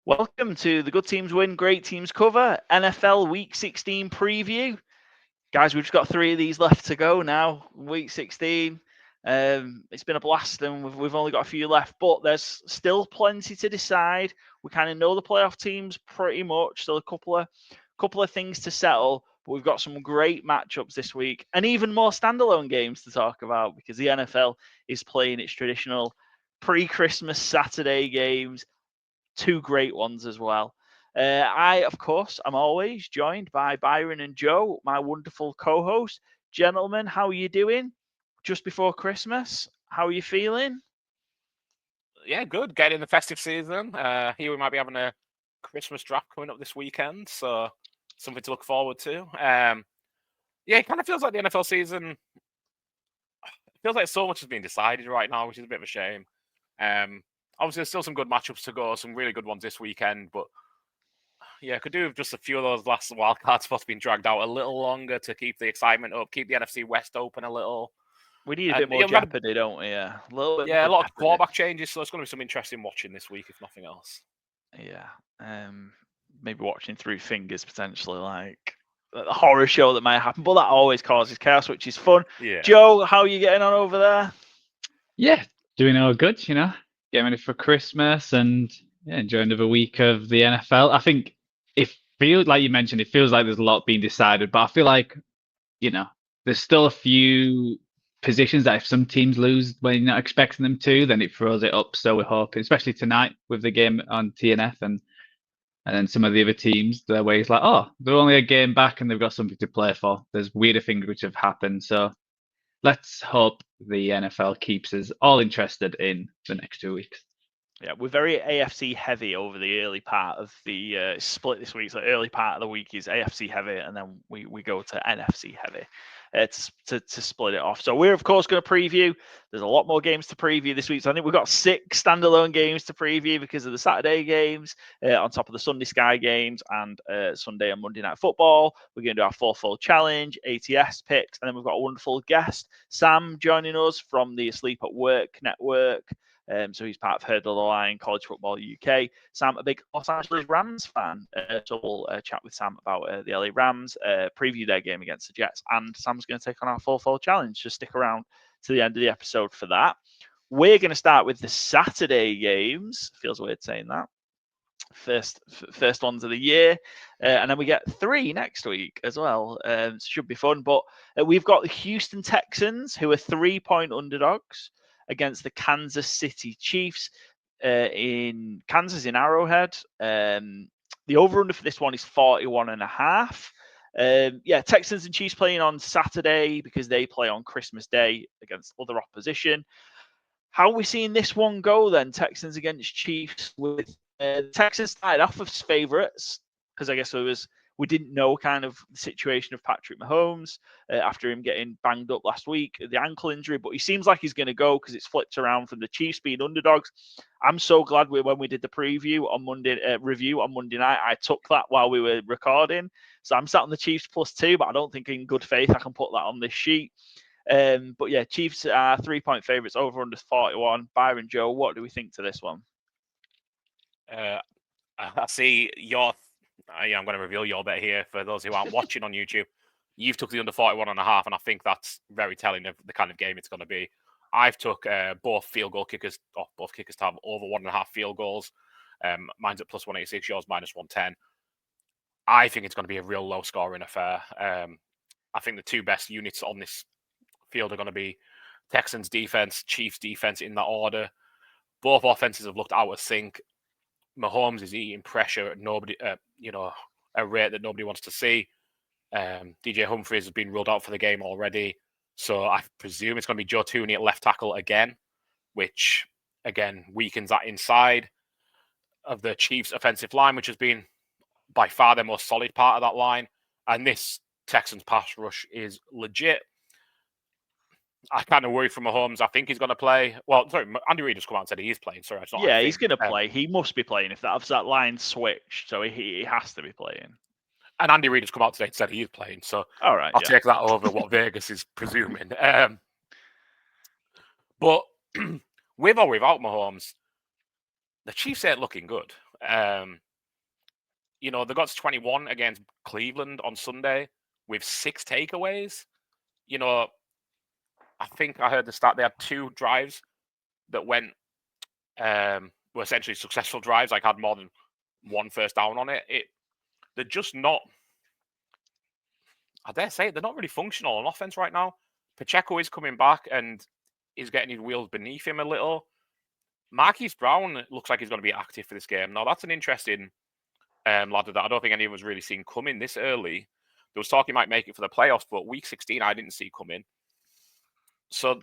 Welcome to the Good Teams Win, Great Teams Cover NFL Week 16 preview. Guys, we've just got 3 of these left to go now. Week 16. It's been a blast, and we've only got a few left, but there's still plenty to decide. We kind of know the playoff teams pretty much. Still a couple of things to settle, but we've got some great matchups this week, and even more standalone games to talk about because the NFL is playing its traditional pre-Christmas Saturday games. 2 great ones as well. I, of course, am always joined by Byron and Joe, my wonderful co-host. Gentlemen, how are you doing? Just before Christmas, how are you feeling? Yeah, good. Getting in the festive season. Here we might be having a Christmas draft coming up this weekend, so something to look forward to. Yeah, it kind of feels like the NFL season. It feels like so much has been decided right now, which is a bit of a shame. Obviously, there's still some good matchups to go, some really good ones this weekend, but yeah, could do with just a few of those last wildcard spots being dragged out a little longer to keep the excitement up, keep the NFC West open a little. We need a And bit more jeopardy, don't we? Yeah, a little bit a more lot of jeopardy. quarterback changes, so it's going to be some interesting watching this week, if nothing else. Yeah, maybe watching through fingers potentially, like a horror show that might happen, but that always causes chaos, which is fun. Yeah. Joe, how are you getting on over there? Yeah, doing all good, getting ready for Christmas and enjoying another week of the NFL. I think it feels like you mentioned, it feels like there's a lot being decided, but I feel like, there's still a few positions that if some teams lose when you're not expecting them to, then it throws it up. So we're hoping, especially tonight with the game on TNF and then some of the other teams, the way it's like, oh, they're only a game back and they've got something to play for. There's weirder things which have happened. So let's hope the NFL keeps us all interested in the next 2 weeks. Yeah, we're very AFC heavy over the early part of the split this week. So early part of the week is AFC heavy, and then we go to NFC heavy to split it off. So we're, of course, going to preview. There's a lot more games to preview this week. So I think we've got 6 standalone games to preview because of the Saturday games on top of the Sunday Sky games and Sunday and Monday Night Football. We're going to do our 4-fold challenge, ATS Picks, and then we've got a wonderful guest, Sam, joining us from the Asleep at Work network. So he's part of Heard of the Line, College Football UK. Sam, a big Los Angeles Rams fan. So we'll chat with Sam about the LA Rams, preview their game against the Jets. And Sam's going to take on our 4-fold challenge. Just stick around to the end of the episode for that. We're going to start with the Saturday games. Feels weird saying that. First ones of the year. And then we get 3 next week as well. Should be fun. But we've got the Houston Texans, who are 3-point underdogs against the Kansas City Chiefs in Kansas in Arrowhead. The over-under for this one is 41.5. Texans and Chiefs playing on Saturday because they play on Christmas Day against other opposition. How are we seeing this one go then? Texans against Chiefs with Texans started off as favourites because I guess we didn't know kind of the situation of Patrick Mahomes after him getting banged up last week, the ankle injury, but he seems like he's going to go because it's flipped around from the Chiefs being underdogs. I'm so glad when we did the preview on review on Monday night, I took that while we were recording. So I'm sat on the Chiefs +2, but I don't think in good faith I can put that on this sheet. But yeah, Chiefs are 3-point favourites, over under 41. Byron, Joe, what do we think to this one? I see your. I'm going to reveal your bet here for those who aren't watching on YouTube. You've took the under 41.5, and I think that's very telling of the kind of game it's going to be. I've took both kickers to have over 1.5 field goals. Mine's at +186, yours -110. I think it's going to be a real low-scoring affair. I think the 2 best units on this field are going to be Texans defense, Chiefs defense in that order. Both offenses have looked out of sync. Mahomes is eating pressure at a rate that nobody wants to see. DJ Humphries has been ruled out for the game already. So I presume it's going to be Joe Tooney at left tackle again, which, again, weakens that inside of the Chiefs' offensive line, which has been by far their most solid part of that line. And this Texans pass rush is legit. I kind of worry for Mahomes. I think he's going to play. Well, sorry, Andy Reid just come out and said he is playing. Sorry, it's not. Yeah, he's going to play. He must be playing if that line switched, so he has to be playing. And Andy Reid has come out today and said he is playing. So all right, I'll take that over what Vegas is presuming. But with or without Mahomes, the Chiefs ain't looking good. They got to 21 against Cleveland on Sunday with 6 takeaways. I think I heard the stat they had 2 drives that were essentially successful drives, like had more than 1 first down on it. They're just not, I dare say it, they're not really functional on offense right now. Pacheco is coming back and is getting his wheels beneath him a little. Marquise Brown looks like he's going to be active for this game. Now, that's an interesting lad that I don't think any of us really seen coming this early. There was talk he might make it for the playoffs, but week 16 I didn't see coming. So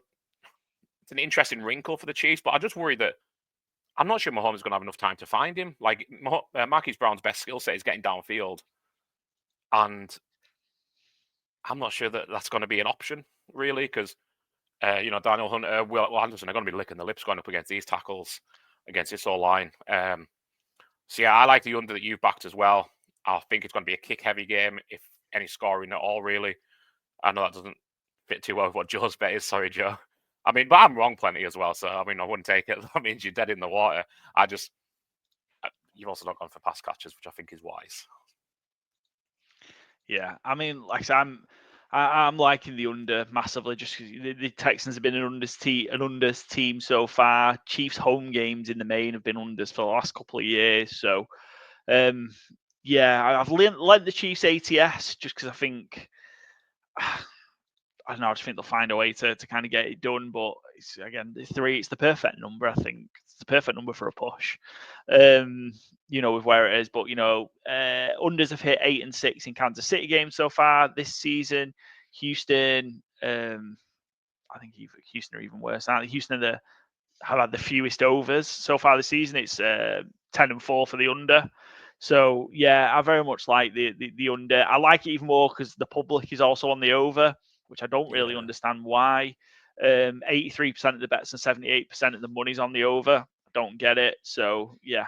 it's an interesting wrinkle for the Chiefs, but I just worry that I'm not sure Mahomes is going to have enough time to find him. Like, Marquise Brown's best skill set is getting downfield. And I'm not sure that that's going to be an option, really, because, Daniel Hunter, Will Anderson are going to be licking the lips going up against these tackles, against this O-line. So, yeah, I like the under that you've backed as well. I think it's going to be a kick-heavy game, if any scoring at all, really. I know that doesn't fit too well with what Joe's bet is. Sorry, Joe. I mean, but I'm wrong plenty as well. So, I mean, I wouldn't take it. That means you're dead in the water. You've also not gone for pass catches, which I think is wise. Yeah, I mean, like I said, I'm liking the under massively just because the Texans have been an unders team so far. Chiefs home games in the main have been unders for the last couple of years. So, yeah, I've lent the Chiefs ATS just because I think, I don't know, I just think they'll find a way to kind of get it done. But it's the perfect number. I think it's the perfect number for a push. With where it is. But unders have hit 8 and 6 in Kansas City games so far this season. Houston, I think Houston are even worse. Houston have had the fewest overs so far this season. It's 10 and 4 for the under. So yeah, I very much like the under. I like it even more because the public is also on the over, which I don't really understand why. 83% of the bets and 78% of the money's on the over. I don't get it. So yeah,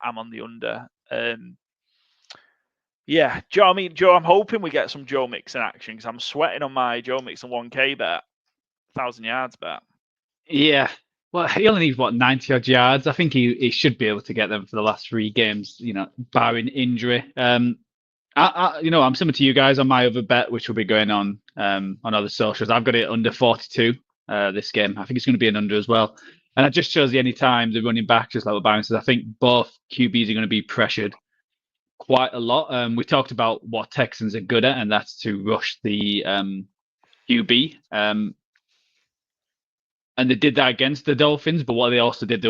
I'm on the under. Yeah, Joe. I'm hoping we get some Joe Mixon action because I'm sweating on my Joe Mixon 1K bet, 1,000 yards bet. Yeah. Well, he only needs 90 odd yards. I think he should be able to get them for the last 3 games, barring injury. I'm similar to you guys on my other bet, which will be going on other socials. I've got it under 42 this game. I think it's going to be an under as well. And that just shows the any time the running back, just like what Byron says. I think both QBs are going to be pressured quite a lot. We talked about what Texans are good at, and that's to rush the QB. And they did that against the Dolphins, but what they also did, they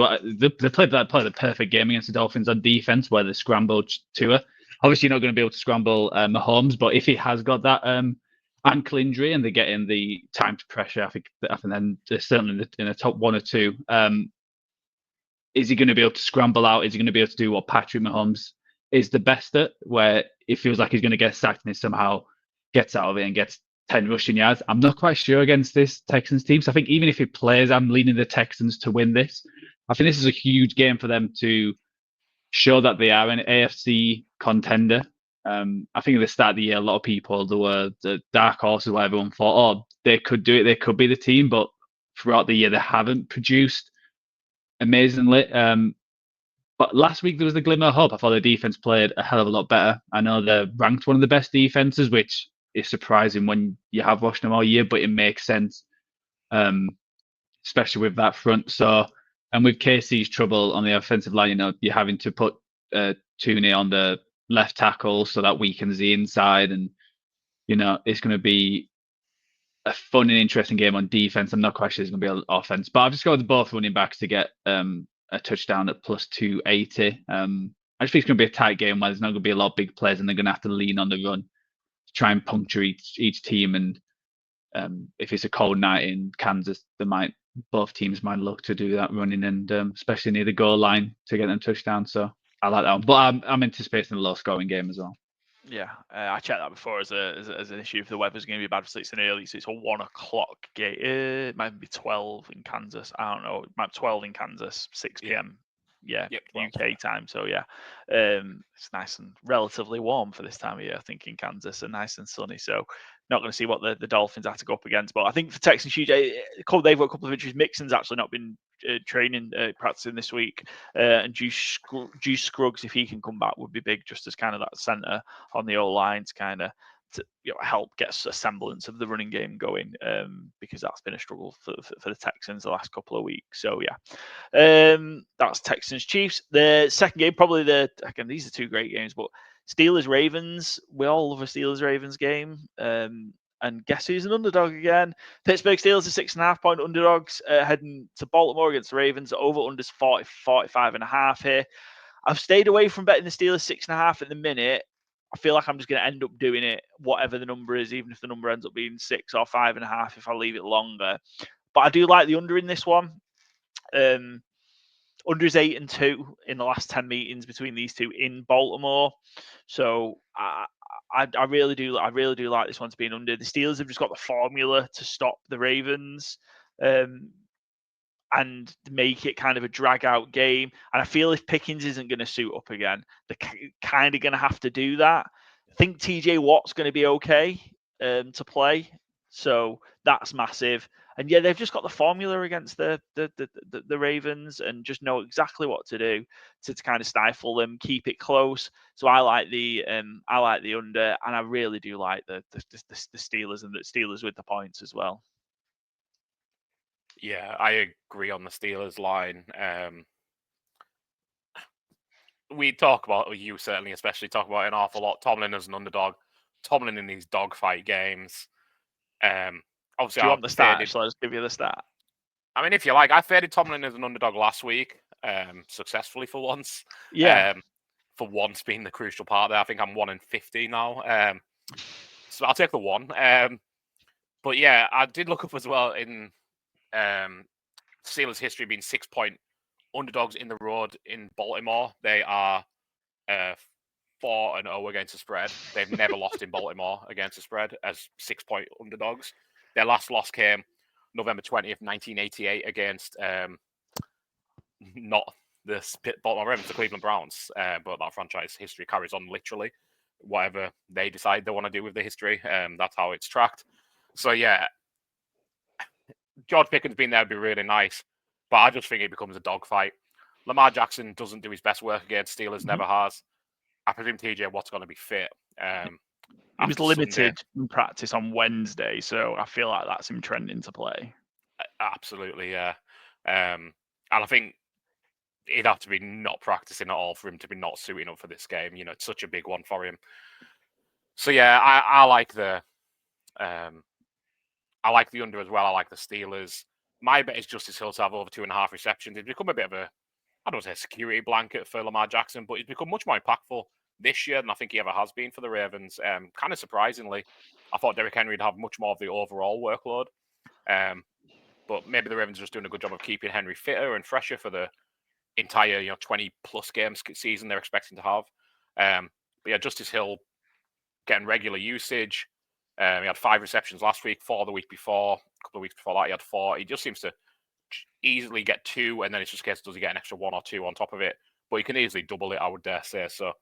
played the perfect game against the Dolphins on defense, where they scrambled Tua. Obviously, you're not going to be able to scramble Mahomes, but if he has got that ankle injury and they get in the time to pressure, I think then they're certainly in the top 1 or 2. Is he going to be able to scramble out? Is he going to be able to do what Patrick Mahomes is the best at, where it feels like he's going to get sacked and he somehow gets out of it and gets 10 rushing yards? I'm not quite sure against this Texans team. So I think even if he plays, I'm leaning the Texans to win this. I think this is a huge game for them to show that they are an AFC contender. I think at the start of the year, a lot of people, there were the dark horses where everyone thought, they could do it, they could be the team, but throughout the year, they haven't produced amazingly. But last week, there was a glimmer of hope. I thought the defense played a hell of a lot better. I know they're ranked one of the best defenses, which is surprising when you have watched them all year, but it makes sense, especially with that front. So, and with KC's trouble on the offensive line, you're having to put Tooney on the left tackle, so that weakens the inside. And, it's going to be a fun and interesting game on defense. I'm not quite sure it's going to be on offense, but I've just got both running backs to get a touchdown at plus 280. I just think it's going to be a tight game where there's not going to be a lot of big plays and they're going to have to lean on the run to try and puncture each team. And if it's a cold night in Kansas, both teams might look to do that running, and especially near the goal line to get them touchdown. So I like that one, but I'm anticipating a low scoring game as well. Yeah, I checked that before as an issue. If the weather's going to be bad for 6 and early, so it's a 1 o'clock game. It might be 12 in Kansas. I don't know. It might be 12 in Kansas, 6 p.m. Yeah, yep, UK time. So yeah, it's nice and relatively warm for this time of year. I think in Kansas, and nice and sunny. So not going to see what the Dolphins have to go up against. But I think for Texans, they've got a couple of injuries. Mixon's actually not been training practicing this week, and Juice Scruggs, if he can come back, would be big, just as kind of that centre on the O line to kind of help get a semblance of the running game going, because that's been a struggle for the Texans the last couple of weeks. So that's Texans Chiefs. The second game, probably again, these are two great games, but Steelers Ravens. We all love a Steelers Ravens game. And guess who's an underdog again? Pittsburgh Steelers are 6.5-point underdogs, heading to Baltimore against the Ravens. Over unders 45.5 here. I've stayed away from betting the Steelers 6.5 at the minute. I feel like I'm just going to end up doing it, whatever the number is, even if the number ends up being 6 or 5.5 if I leave it longer. But I do like the under in this one. Under is 8-2 in the last 10 meetings between these two in Baltimore. So I really do like this one to be an under. The Steelers have just got the formula to stop the Ravens. And make it kind of a drag-out game. And I feel if Pickens isn't going to suit up again, they're kind of going to have to do that. I think TJ Watt's going to be okay to play, so that's massive. And yeah, they've just got the formula against the Ravens, and just know exactly what to do to kind of stifle them, keep it close. So I like the under, and I really do like the Steelers, and the Steelers with the points as well. Yeah, I agree on the Steelers line. We talk about, you certainly especially talk about it an awful lot, Tomlin as an underdog. Tomlin in these dogfight games. Obviously, do you want the stat? Shall I just give you the stat? I mean, if you like, I faded Tomlin as an underdog last week, successfully for once. Yeah. For once being the crucial part there. I think I'm 1-50 now. So I'll take the 1. But yeah, I did look up as well in Steelers history being 6-point underdogs in the road in Baltimore. They are 4-0 against the spread. They've never lost in Baltimore against the spread as 6-point underdogs. Their last loss came November 20th, 1988 against not the Baltimore Ravens, the Cleveland Browns, but that franchise history carries on literally. Whatever they decide they want to do with the history, that's how it's tracked. So yeah, George Pickens being there would be really nice, but I just think it becomes a dogfight. Lamar Jackson doesn't do his best work against Steelers, never has. I presume TJ Watt's going to be fit. He was limited in practice on Wednesday, so I feel like that's him trending to play. Absolutely, yeah. And I think he'd have to be not practicing at all for him to be not suiting up for this game. You know, it's such a big one for him. So yeah, I like the under as well. I like the Steelers. My bet is Justice Hill to have over 2.5 receptions. It's become a bit of a, I don't say a security blanket for Lamar Jackson, but he's become much more impactful this year than I think he ever has been for the Ravens. Kind of surprisingly, I thought Derrick Henry would have much more of the overall workload. But maybe the Ravens are just doing a good job of keeping Henry fitter and fresher for the entire 20-plus games season they're expecting to have. But yeah, Justice Hill getting regular usage. He had 5 receptions last week, 4 the week before. A couple of weeks before that, he had 4. He just seems to easily get 2, and then it's just a case, does he get an extra 1 or 2 on top of it? But he can easily double it, I would dare say. So,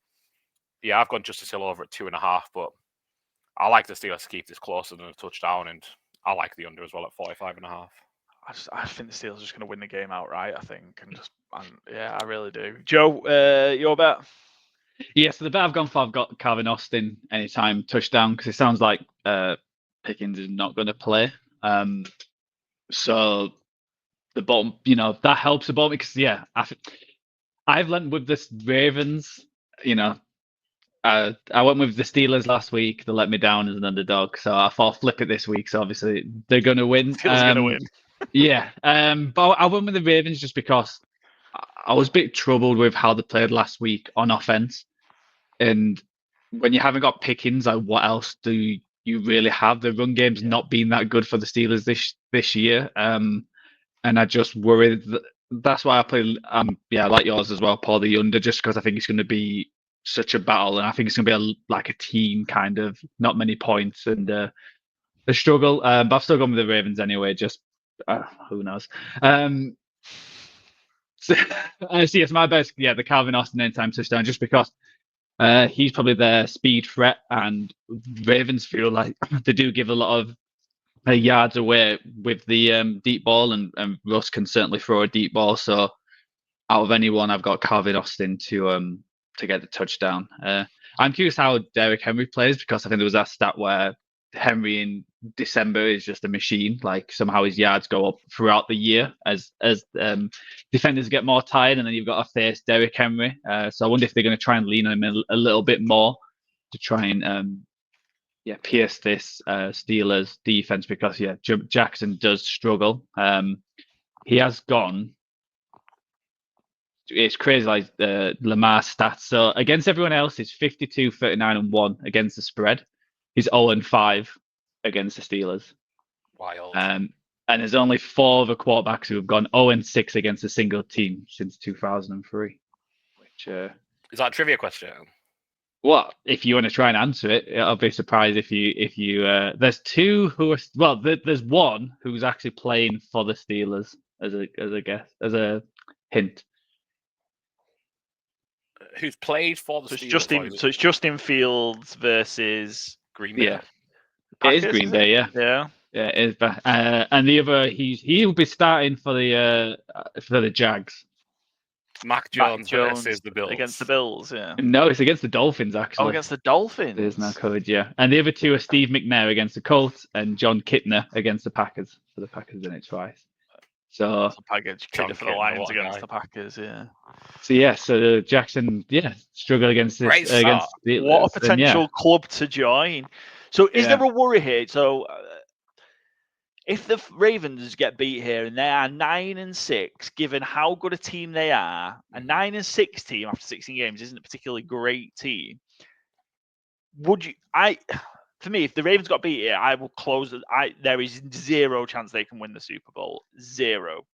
yeah, I've gone Justice Hill over at 2.5, but I like the Steelers to keep this closer than a touchdown, and I like the under as well at 45.5. I think the Steelers are just going to win the game outright, I think. Yeah, I really do. Joe, your bet? Yeah, so the bet I've gone for, I've got Calvin Austin anytime touchdown, because it sounds like Pickens is not going to play. So the bottom, that helps the bottom, because yeah, I've went with the Ravens. I went with the Steelers last week. They let me down as an underdog, so I thought I'll flip it this week. So obviously they're going to win. Steelers going to win. Yeah, but I went with the Ravens just because I was a bit troubled with how they played last week on offense. And when you haven't got Pickens, like, what else do you really have? The run game's not been that good for the Steelers this year. And I just worry that's why I play, like yours as well, Paul, the under, just because I think it's going to be such a battle. And I think it's going to be like a team kind of, not many points and a struggle. But I've still gone with the Ravens anyway, just who knows. So yes, my best, the Calvin Austin anytime touchdown, just because he's probably their speed threat, and Ravens feel like they do give a lot of yards away with the deep ball, and Russ can certainly throw a deep ball. So out of anyone, I've got Calvin Austin to get the touchdown. I'm curious how Derrick Henry plays, because I think there was that stat where Henry in December is just a machine. Like somehow his yards go up throughout the year as defenders get more tired, and then you've got to face Derrick Henry. So I wonder if they're going to try and lean on him a little bit more to try and pierce this Steelers defense, because Jackson does struggle. He has gone. It's crazy, like Lamar's stats. So against everyone else, it's 52, 39, and 1 against the spread. He's 0 and 5 against the Steelers. Wild. And there's only 4 other quarterbacks who have gone 0 and 6 against a single team since 2003. Which is that a trivia question? Well, if you want to try and answer it, I'll be surprised if you. There's 2 who are there's 1 who's actually playing for the Steelers as a hint. Who's played for the Steelers? It's Justin Fields versus Green Bay. Yeah, Packers, it is Green Bay. Yeah, yeah, it is. And the other, he'll be starting for the Jags. Mac Jones versus the Bills. Against the Bills, yeah. No, it's against the Dolphins, actually. Oh, against the Dolphins. There's no coverage, yeah. And the other 2 are Steve McNair against the Colts and John Kittner against the Packers. So the Packers done it twice. So package for the Lions against the Packers, yeah. So Jackson, struggle against this. Against the, what a potential club to join. So is there a worry here? So if the Ravens get beat here and they are 9 and 6, given how good a team they are, a 9 and 6 team after 16 games isn't a particularly great team. For me, if the Ravens got beat here, I will close it. There is 0 chance they can win the Super Bowl. 0.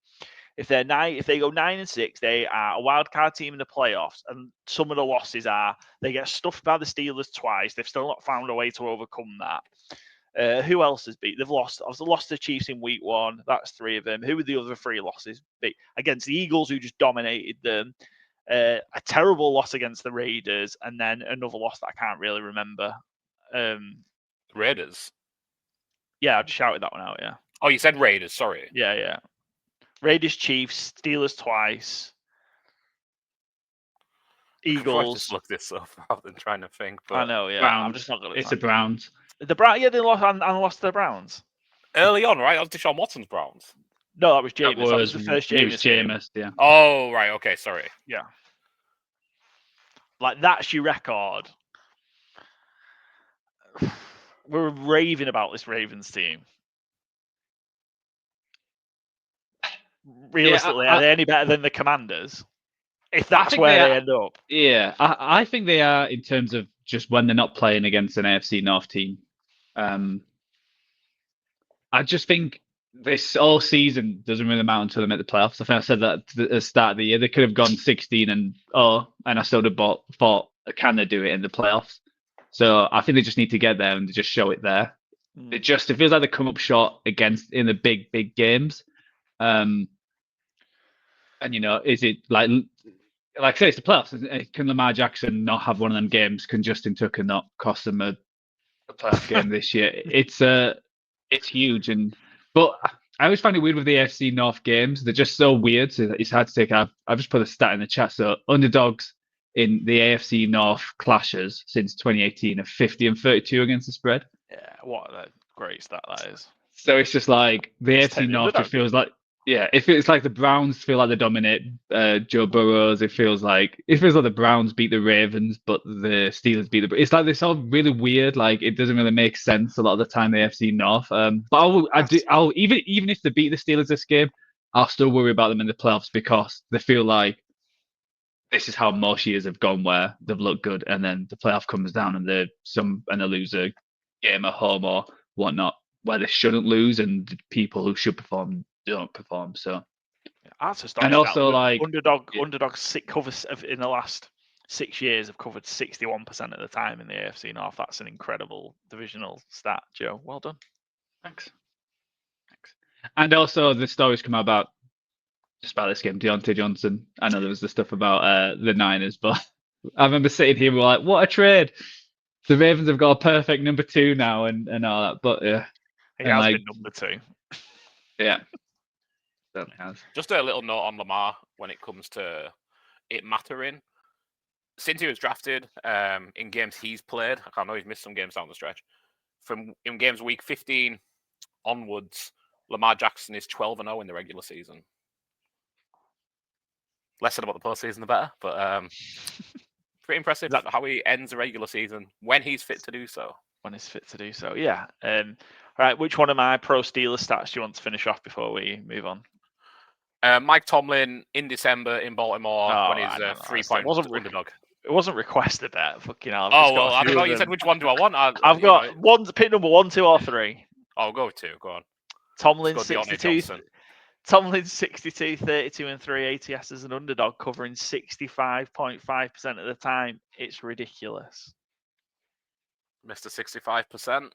If they go 9 and 6, they are a wild card team in the playoffs. And some of the losses are they get stuffed by the Steelers twice. They've still not found a way to overcome that. Who else has beat? They've lost. Obviously, lost the Chiefs in week 1. That's 3 of them. Who were the other 3 losses? Against the Eagles, who just dominated them. A terrible loss against the Raiders, and then another loss that I can't really remember. Raiders. Yeah, I just shouted that one out. Yeah. Oh, you said Raiders. Sorry. Yeah. Raiders, Chiefs, Steelers twice, Eagles. I just look this up rather than trying to think. But I know, yeah. Browns. I'm just not gonna. It's the Browns. The Browns, they lost to the Browns early on, right? That was Deshaun Watson's Browns. No, that was Jameis. That was the first Jameis. It was Jameis, yeah. Oh, right. Okay, sorry. Yeah. Like that's your record. We're raving about this Ravens team. Realistically, are they any better than the Commanders? If that's where they end up. Yeah, I think they are in terms of just when they're not playing against an AFC North team. I just think this all season doesn't really matter until they make the playoffs. I think I said that at the start of the year. They could have gone 16 and I still would have thought, can they do it in the playoffs? So I think they just need to get there and just show it there. It feels like they come up short in the big games. And is it like I say, it's the playoffs? Can Lamar Jackson not have one of them games? Can Justin Tucker not cost them a playoff game this year? It's huge, but I always find it weird with the AFC North games. They're just so weird. So it's hard to take. I've just put a stat in the chat. So underdogs in the AFC North clashes since 2018 are 50 and 32 against the spread. Yeah, what a great stat that is. So it's just like the AFC North just feels like. Yeah, if it's like the Browns feel like they dominate Joe Burrows, it feels like the Browns beat the Ravens, but the Steelers beat the. It's like this all really weird. Like it doesn't really make sense a lot of the time. The AFC North, but I'll even if they beat the Steelers this game, I'll still worry about them in the playoffs because they feel like this is how most years have gone, where they've looked good, and then the playoff comes down and they lose a game at home or whatnot, where they shouldn't lose, and the people who should perform don't perform. So that's astonishing. And also like underdogs covers in the last 6 years have covered 61% of the time in the AFC North. That's an incredible divisional stat, Joe. Well done. Thanks. And also the stories come out about this game, Deontay Johnson. I know there was the stuff about the Niners, but I remember sitting here, we're like, what a trade. The Ravens have got a perfect number 2 now and all that. But yeah. He And, has like, been number 2. Yeah. Certainly has. Just a little note on Lamar when it comes to it mattering. Since he was drafted, in games he's played, I know he's missed some games down the stretch. From in games week 15 onwards, Lamar Jackson is 12-0 in the regular season. Less said about the postseason, the better. But pretty impressive how he ends the regular season when he's fit to do so. When he's fit to do so, yeah. All right, which one of my pro Steelers stats do you want to finish off before we move on? Mike Tomlin in December in Baltimore when he's a 3-point underdog. It wasn't requested that. Fucking hell. I don't know. You said which one do I want? I've got one pick number 1, 2, or 3. I'll go with 2. Go on. Tomlin 62. Tomlin 62, 32, and 3 ATS as an underdog, covering 65.5% of the time. It's ridiculous. Mr. 65%.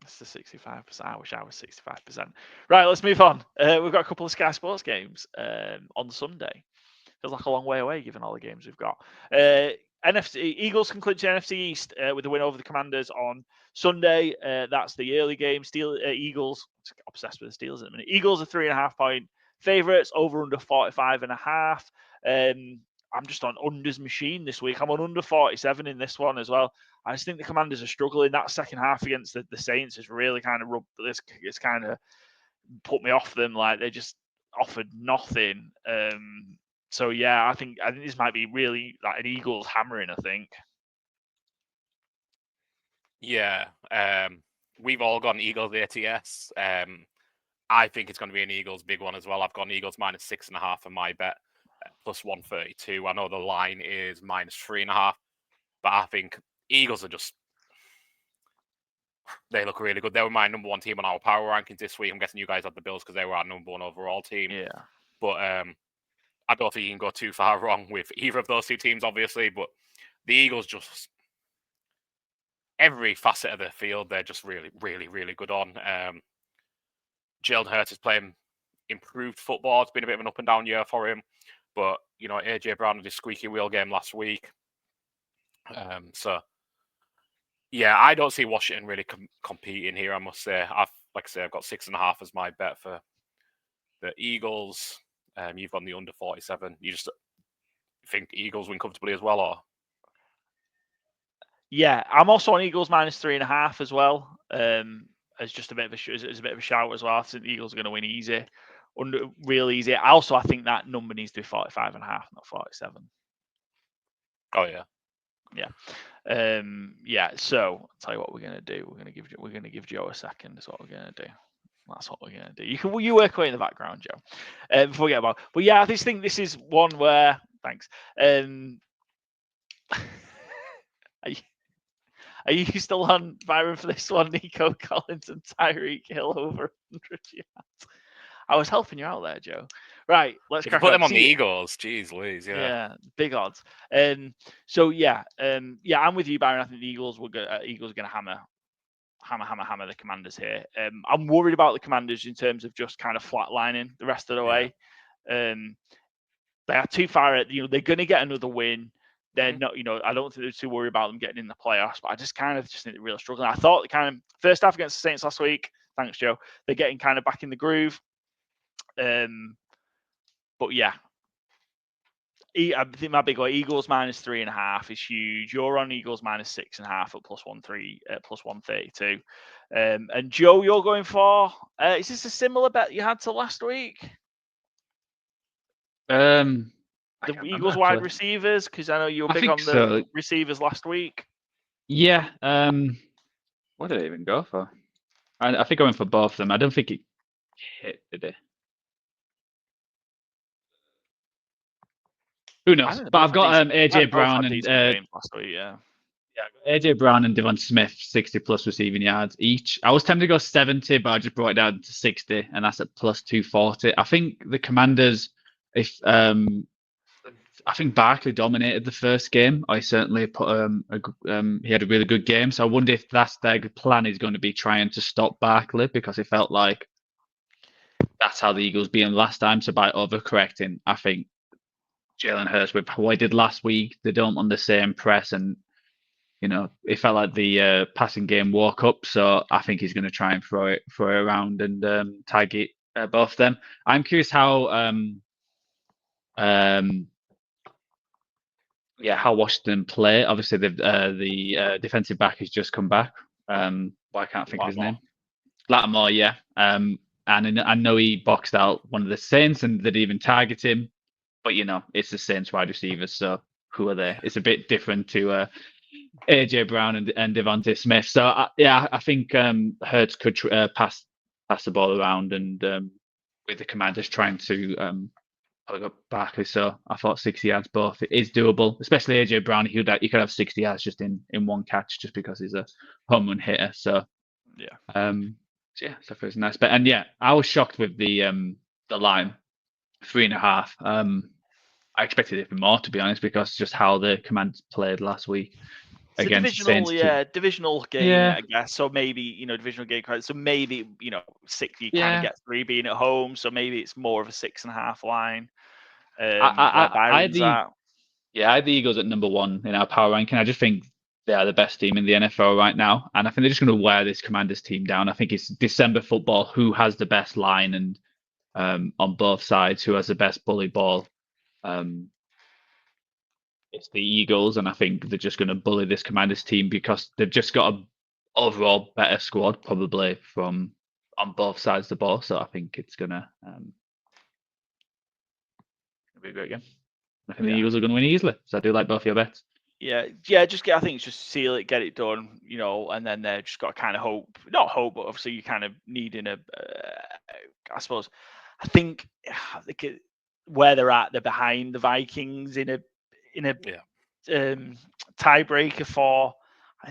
Mr. 65%. I wish I was 65%. Right, let's move on. We've got a couple of Sky Sports games on Sunday. Feels like a long way away, given all the games we've got. Eagles conclude the NFC East with a win over the Commanders on Sunday. That's the early game. Eagles, obsessed with the Steelers at the minute. Eagles are 3.5-point favorites, over under 45.5. I'm just on unders machine this week. I'm on under 47 in this one as well. I just think the Commanders are struggling. That second half against the Saints has really kind of rubbed this. It's kind of put me off them. Like they just offered nothing. So yeah, I think this might be really like an Eagles hammering. I think. Yeah, we've all gone Eagles ATS. I think it's going to be an Eagles big one as well. I've gone Eagles minus 6.5 for my bet, plus 132. I know the line is minus 3.5, but I think Eagles are they look really good. They were my number 1 team on our power rankings this week. I'm guessing you guys had the Bills because they were our number 1 overall team. Yeah. But I don't think you can go too far wrong with either of those 2 teams, obviously. But the Eagles just every facet of the field, they're just really, really, really good on. Jalen Hurts is playing improved football. It's been a bit of an up and down year for him. But, AJ Brown had his squeaky wheel game last week. So, yeah, I don't see Washington really competing here, I must say. I've got 6.5 as my bet for the Eagles. You've gone the under 47. You just think Eagles win comfortably as well, or? Yeah, I'm also on Eagles minus 3.5 as well. As just a bit of a shout as well. I think the Eagles are going to win easy, real easy. Also, I think that number needs to be 45.5, not 47. Oh yeah, yeah. So I'll tell you what we're going to do. We're going to give Joe a second. Is what we're going to do. That's what we're going to do. You work away in the background, Joe. Before we get about, but yeah, I just think this is one where thanks. Are you still on Byron for this one? Nico Collins and Tyreek Hill over 100 yards. I was helping you out there, Joe. Right, let's if you put them on the Eagles. Jeez Louise, yeah, big odds. So yeah, I'm with you, Byron. I think the Eagles are going to hammer the Commanders here. I'm worried about the Commanders in terms of just kind of flatlining the rest of the way. They are too far. They're going to get another win. They're not, I don't think they're too worried about them getting in the playoffs, but I just think they're really struggling. I thought the kind of first half against the Saints last week, thanks, Joe, they're getting kind of back in the groove. But yeah, I think my big one, Eagles minus 3.5 is huge. You're on Eagles minus 6.5 at plus 132. And Joe, you're going for, is this a similar bet you had to last week? The Eagles wide receivers, because I know you were big on the receivers last week. Yeah. What did I even go for? I think I went for both of them. I don't think it hit, did it? Who knows? But I've got AJ Brown and last week, yeah, AJ Brown and Devon Smith 60 plus receiving yards each. I was tempted to go 70, but I just brought it down to 60, and that's at plus 240. I think the Commanders, I think Barkley dominated the first game. I certainly put he had a really good game. So I wonder if that's their plan is going to be trying to stop Barkley, because it felt like that's how the Eagles beat him last time. So by overcorrecting, I think Jalen Hurts with what I did last week, they don't want the same press, and it felt like the passing game woke up. So I think he's going to try and throw it around and tag it both them. I'm curious how how Washington play. Obviously, the defensive back has just come back. But I can't think of his name. Lattimore, yeah. And I know he boxed out one of the Saints and they'd even target him. But it's the Saints wide receivers, so who are they? It's a bit different to AJ Brown and Devontae Smith. So I think Hurts could pass the ball around and with the Commanders trying to plug up Barkley. So I thought 60 yards both is doable, especially AJ Brown. He could have 60 yards just in one catch just because he's a home run hitter. So so it's a nice bet. And I was shocked with the line 3.5. I expected it more, to be honest, because just how the Commanders played last week. It's against a divisional game, I guess. So maybe, divisional game. So maybe, 6, you kind of get 3 being at home. So maybe it's more of a 6.5 line. I had the Eagles at number 1 in our power ranking. I just think they are the best team in the NFL right now. And I think they're just going to wear this Commanders team down. I think it's December football, who has the best line and on both sides, who has the best bully ball. It's the Eagles, and I think they're just going to bully this Commanders team because they've just got an overall better squad, probably on both sides of the ball. So I think it's going to be a great game. I think the Eagles are going to win easily. So I do like both your bets. I think it's just seal it, get it done, and then they're just got to kind of not hope, but obviously you kind of need I suppose, I think where they're at, they're behind the Vikings in a tiebreaker for,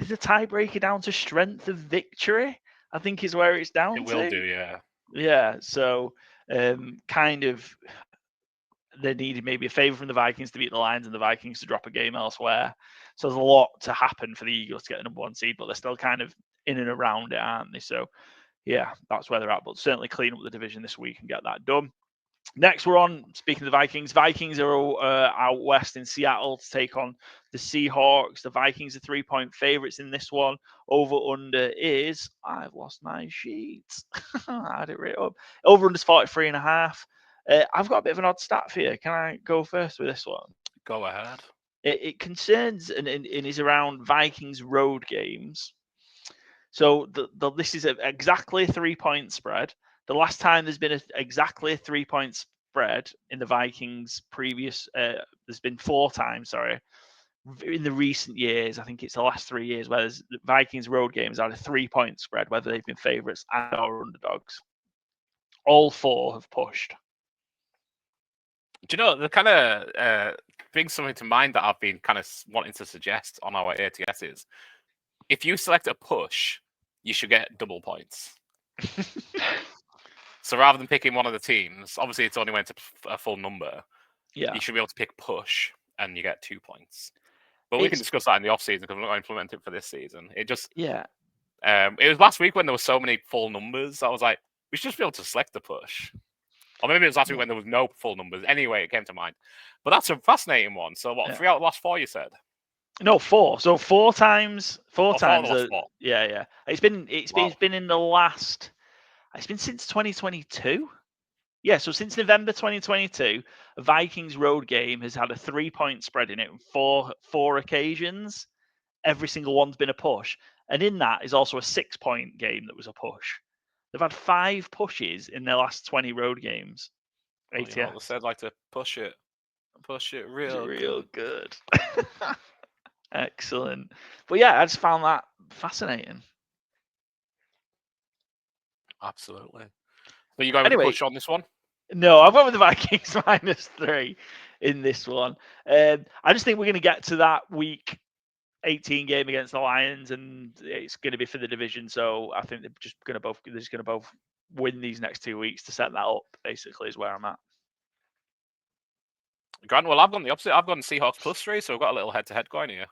is the tiebreaker down to strength of victory? I think is where it's down to. It will do, yeah. Yeah, so kind of they needed maybe a favor from the Vikings to beat the Lions and the Vikings to drop a game elsewhere. So there's a lot to happen for the Eagles to get the number 1 seed, but they're still kind of in and around it, aren't they? So that's where they're at, but certainly clean up the division this week and get that done. Next, we're on, speaking of the Vikings. Vikings are out west in Seattle to take on the Seahawks. The Vikings are 3-point favorites in this one. Over-under is, I've lost my sheet. I had it right up. Over-under is 43.5. I've got a bit of an odd stat for you. Can I go first with this one? Go ahead. It concerns and is around Vikings road games. So this is exactly a 3-point spread. The last time there's been exactly a 3-point spread in the Vikings previous, there's been 4 times, in the recent years. I think it's the last 3 years where the Vikings road games had a 3-point spread, whether they've been favourites and or underdogs. All 4 have pushed. Do you know, the kind of brings something to mind that I've been kind of wanting to suggest on our ATS is, if you select a push, you should get double points. So rather than picking one of the teams, obviously it's only went to a full number. Yeah, you should be able to pick push, and you get 2 points. But we can discuss that in the off season because we're not going to implement it for this season. It just it was last week when there were so many full numbers. I was like, we should just be able to select the push. Or maybe it was last week when there was no full numbers. Anyway, it came to mind. But that's a fascinating one. So what? 3 out of the last 4 you said? No, 4. So 4 times. 4 times. Yeah. It's been in the last. It's been since 2022. Yeah, so since November 2022, a Vikings road game has had a 3-point spread in it on 4 occasions. Every single one's been a push. And in that is also a 6-point game that was a push. They've had 5 pushes in their last 20 road games. ATS. They said like to push it real good. Excellent. But I just found that fascinating. Absolutely. So you going with the push on this one? No, I've gone with the Vikings -3 in this one. I just think we're going to get to that week 18 game against the Lions, and it's going to be for the division. So I think they're just going to both win these next 2 weeks to set that up. Basically, is where I'm at. Grant, well, I've gone the opposite. I've gone Seahawks +3, so we've got a little head-to-head going here.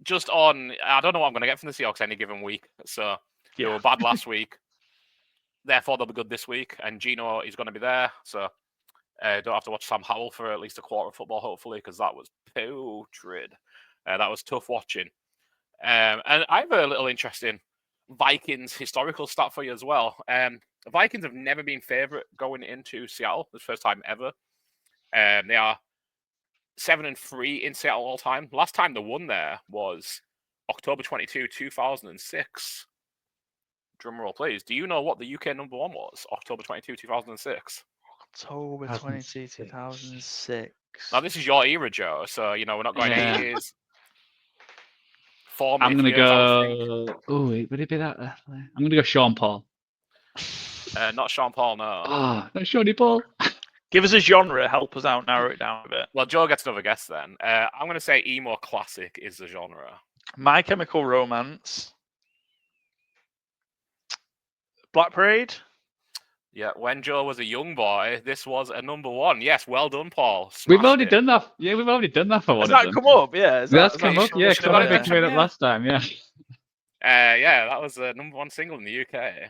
Just on, I don't know what I'm going to get from the Seahawks any given week. So they were bad last week. Therefore, they'll be good this week. And Gino is going to be there. So don't have to watch Sam Howell for at least a quarter of football, hopefully, because that was putrid. That was tough watching. And I have a little interesting Vikings historical stat for you as well. The Vikings have never been favourite going into Seattle. The first time ever. They are 7-3 in Seattle all time. Last time they won there was October 22, 2006. Drum roll, please. Do you know what the UK number one was? October 22, 2006. October 22, 2006. Now, this is your era, Joe, so, we're not going 8 years. I'm going to years, I would think. go... Oh, wait, would it be that? I'm going to go Sean Paul. Not Sean Paul, no. Oh, not Shawnee Paul. Give us a genre. Help us out. Narrow it down a bit. Well, Joe gets another guess then. I'm going to say emo classic is the genre. My Chemical Romance. Black Parade. Yeah, when Joe was a young boy, this was a number one. Yes, well done, Paul. We've already done that. Yeah, we've already done that for one Has of that them. come up? Yeah. That's come up. Yeah, because I picked it up yeah. last time. Yeah. Yeah, that was the number one single in the UK.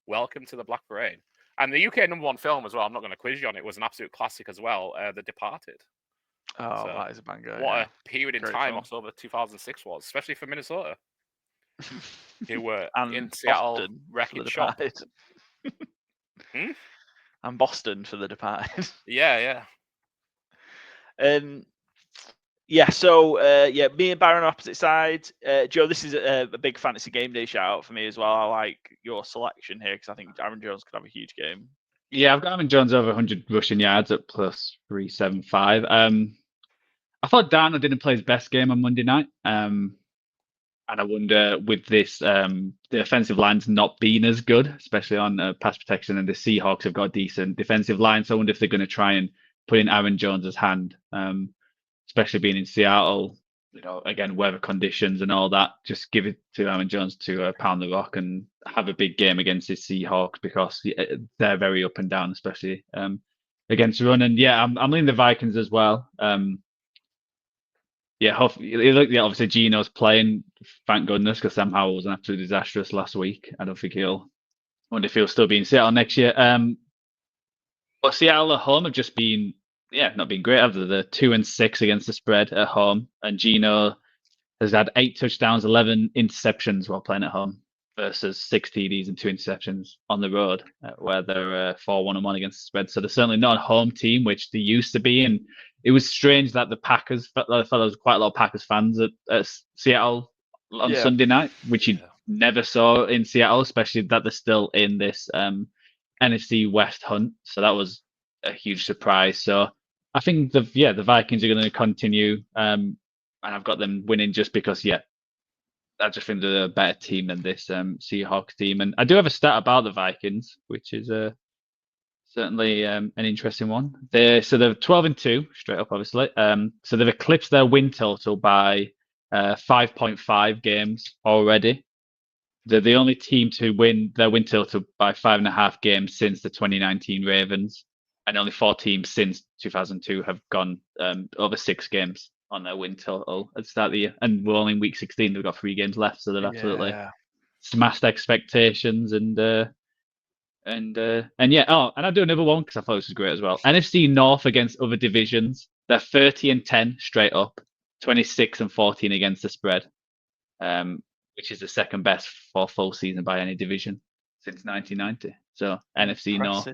Welcome to the Black Parade. And the UK number one film as well, I'm not going to quiz you on it, was an absolute classic as well, The Departed. Oh, So, that is a banger. What yeah. a period in Great time film. October 2006 was, especially for Minnesota, who were And in Seattle Boston wrecking for the shop. Departed. And Boston for the Departed. Yeah. Yeah, so me and Byron on opposite sides. Joe, this is a big fantasy game day shout out for me as well. I like your selection here because I think Aaron Jones could have a huge game. Yeah, I've got Aaron Jones over 100 rushing yards at plus 375. I thought Darnold didn't play his best game on Monday night. And I wonder with this, the offensive line's not been as good, especially on pass protection, and the Seahawks have got a decent defensive line. So I wonder if they're going to try and put in Aaron Jones's hand, especially being in Seattle. Again, weather conditions and all that. Just give it to Aaron Jones to pound the rock and have a big game against the Seahawks because they're very up and down, especially against the run. And yeah, I'm leaning the Vikings as well. Obviously Gino's playing, thank goodness, because Sam Howell was absolutely disastrous last week. I don't think I wonder if he'll still be in Seattle next year. But Seattle at home have just been, not been great. After the 2-6 against the spread at home, and Gino has had 8 touchdowns, 11 interceptions while playing at home, versus 6 TDs and 2 interceptions on the road, where they're 4-1-1 against the spread. So they're certainly not a home team, which they used to be. And it was strange that the Packers, I thought there was quite a lot of Packers fans at Seattle on Sunday night, which you never saw in Seattle, especially that they're still in this NFC West hunt. So that was a huge surprise. So I think the Vikings are going to continue, and I've got them winning just because, I just think they're a better team than this Seahawks team. And I do have a stat about the Vikings, which is certainly an interesting one. They're 12-2 straight up, obviously. So they've eclipsed their win total by 5.5 games already. They're the only team to win their win total by 5.5 games since the 2019 Ravens, and only 4 teams since 2002 have gone over 6 games on their win total at the start of the year. And we're only in week 16. They've got 3 games left, so they've absolutely smashed expectations. And and I'll do another one because I thought this was great as well. NFC North against other divisions, they're 30-10 straight up, 26-14 against the spread, which is the second best for full season by any division since 1990. So NFC North,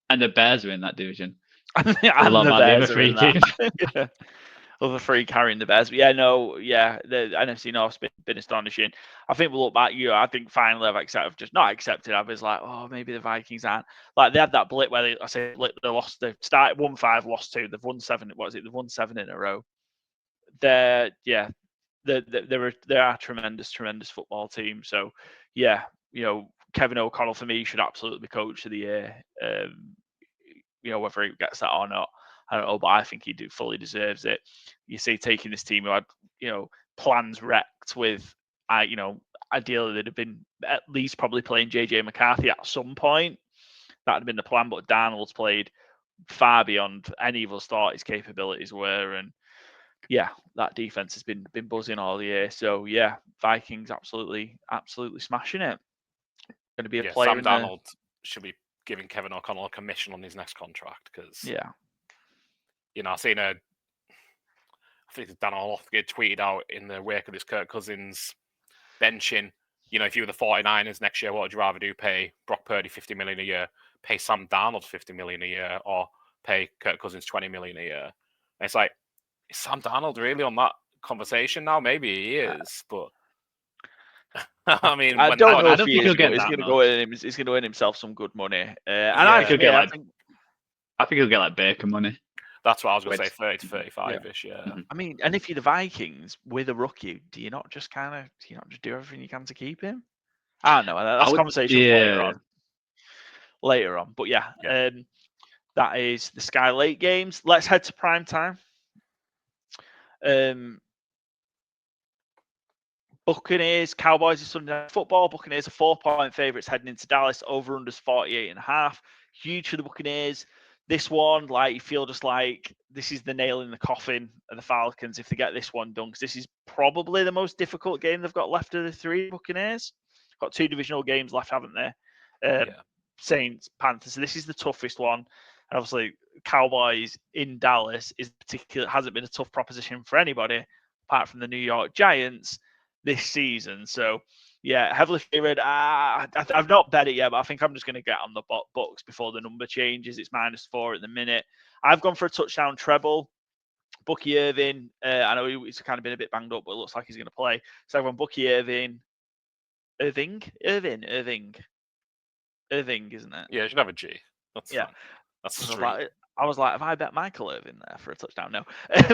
and the Bears are in that division. And the other 3 teams. Other 3 carrying the Bears. But the NFC North's been astonishing. I think we'll look back. I think finally I've just not accepted. I was like, oh, maybe the Vikings aren't. Like they had that blip where they lost. They started 1-5, lost 2. They've won 7. What is it? They've won 7 in a row. They are a tremendous football team. So Kevin O'Connell for me should absolutely be coach of the year. Whether he gets that or not, I don't know, but I think he fully deserves it. You see, taking this team who had, plans wrecked with, ideally they'd have been at least probably playing JJ McCarthy at some point. That'd have been the plan, but Darnold's played far beyond any of us thought his capabilities were, and that defense has been buzzing all year. So Vikings absolutely smashing it. Going to be a player. Sam Darnold should be giving Kevin O'Connell a commission on his next contract because I've seen I think it's Dan Orlovsky tweeted out in the wake of this Kirk Cousins benching. If you were the 49ers next year, what would you rather do? Pay Brock Purdy $50 million a year, pay Sam Darnold $50 million a year, or pay Kirk Cousins $20 million a year? And it's like, is Sam Darnold really on that conversation now? Maybe he is, but I mean, I when don't know I if don't he think he'll is, get but he's that going to much. go in him. He's going to earn himself some good money. And Yeah. I He'll get like- think I think he'll get like Baker money. that's what I was going to say, With- 30 to 35-ish, yeah. Mhm. I mean, and if you're the Vikings with a rookie, do you not just do everything you can to keep him? I don't know. That's a conversation for later on. But yeah, that is the Sky Late games. Let's head to prime time. Buccaneers, Cowboys is Sunday Night Football. Buccaneers are 4-point favourites heading into Dallas. Over-unders 48.5. Huge for the Buccaneers. This one, like, you feel just like this is the nail in the coffin of the Falcons if they get this one done, because this is probably the most difficult game they've got left of the three Buccaneers. Got 2 divisional games left, haven't they? Saints, Panthers. So this is the toughest one. And obviously, Cowboys in Dallas hasn't been a tough proposition for anybody apart from the New York Giants this season. So yeah, heavily favored. I've not bet it yet, but I think I'm just going to get on the Bucks before the number changes. It's -4 at the minute. I've gone for a touchdown treble. Bucky Irving. I know he's kind of been a bit banged up, but it looks like he's going to play. So I've gone Bucky Irving. Irving, isn't it? Yeah, it should have a G. That's fine. That's street. I was like, have I bet Michael Irvin there for a touchdown? No.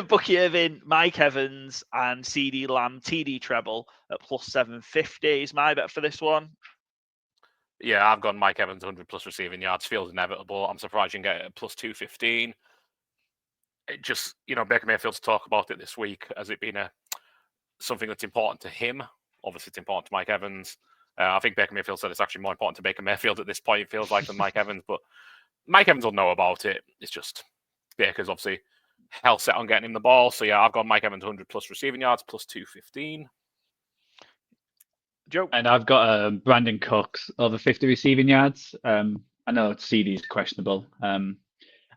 Bucky Irvin, Mike Evans, and CD Lamb, TD treble at +750 is my bet for this one. Yeah, I've gone Mike Evans 100+ receiving yards. Feels inevitable. I'm surprised you can get it at +215. It just, Baker Mayfield's talk about it this week as it being something that's important to him. Obviously, it's important to Mike Evans. I think Baker Mayfield said it's actually more important to Baker Mayfield at this point, it feels like, than Mike Evans. But Mike Evans will know about it. It's just Baker's obviously hell set on getting him the ball. So yeah, I've got Mike Evans 100+ receiving yards, +215. Joe. And I've got Brandon Cooks over 50 receiving yards. I know CD is questionable. I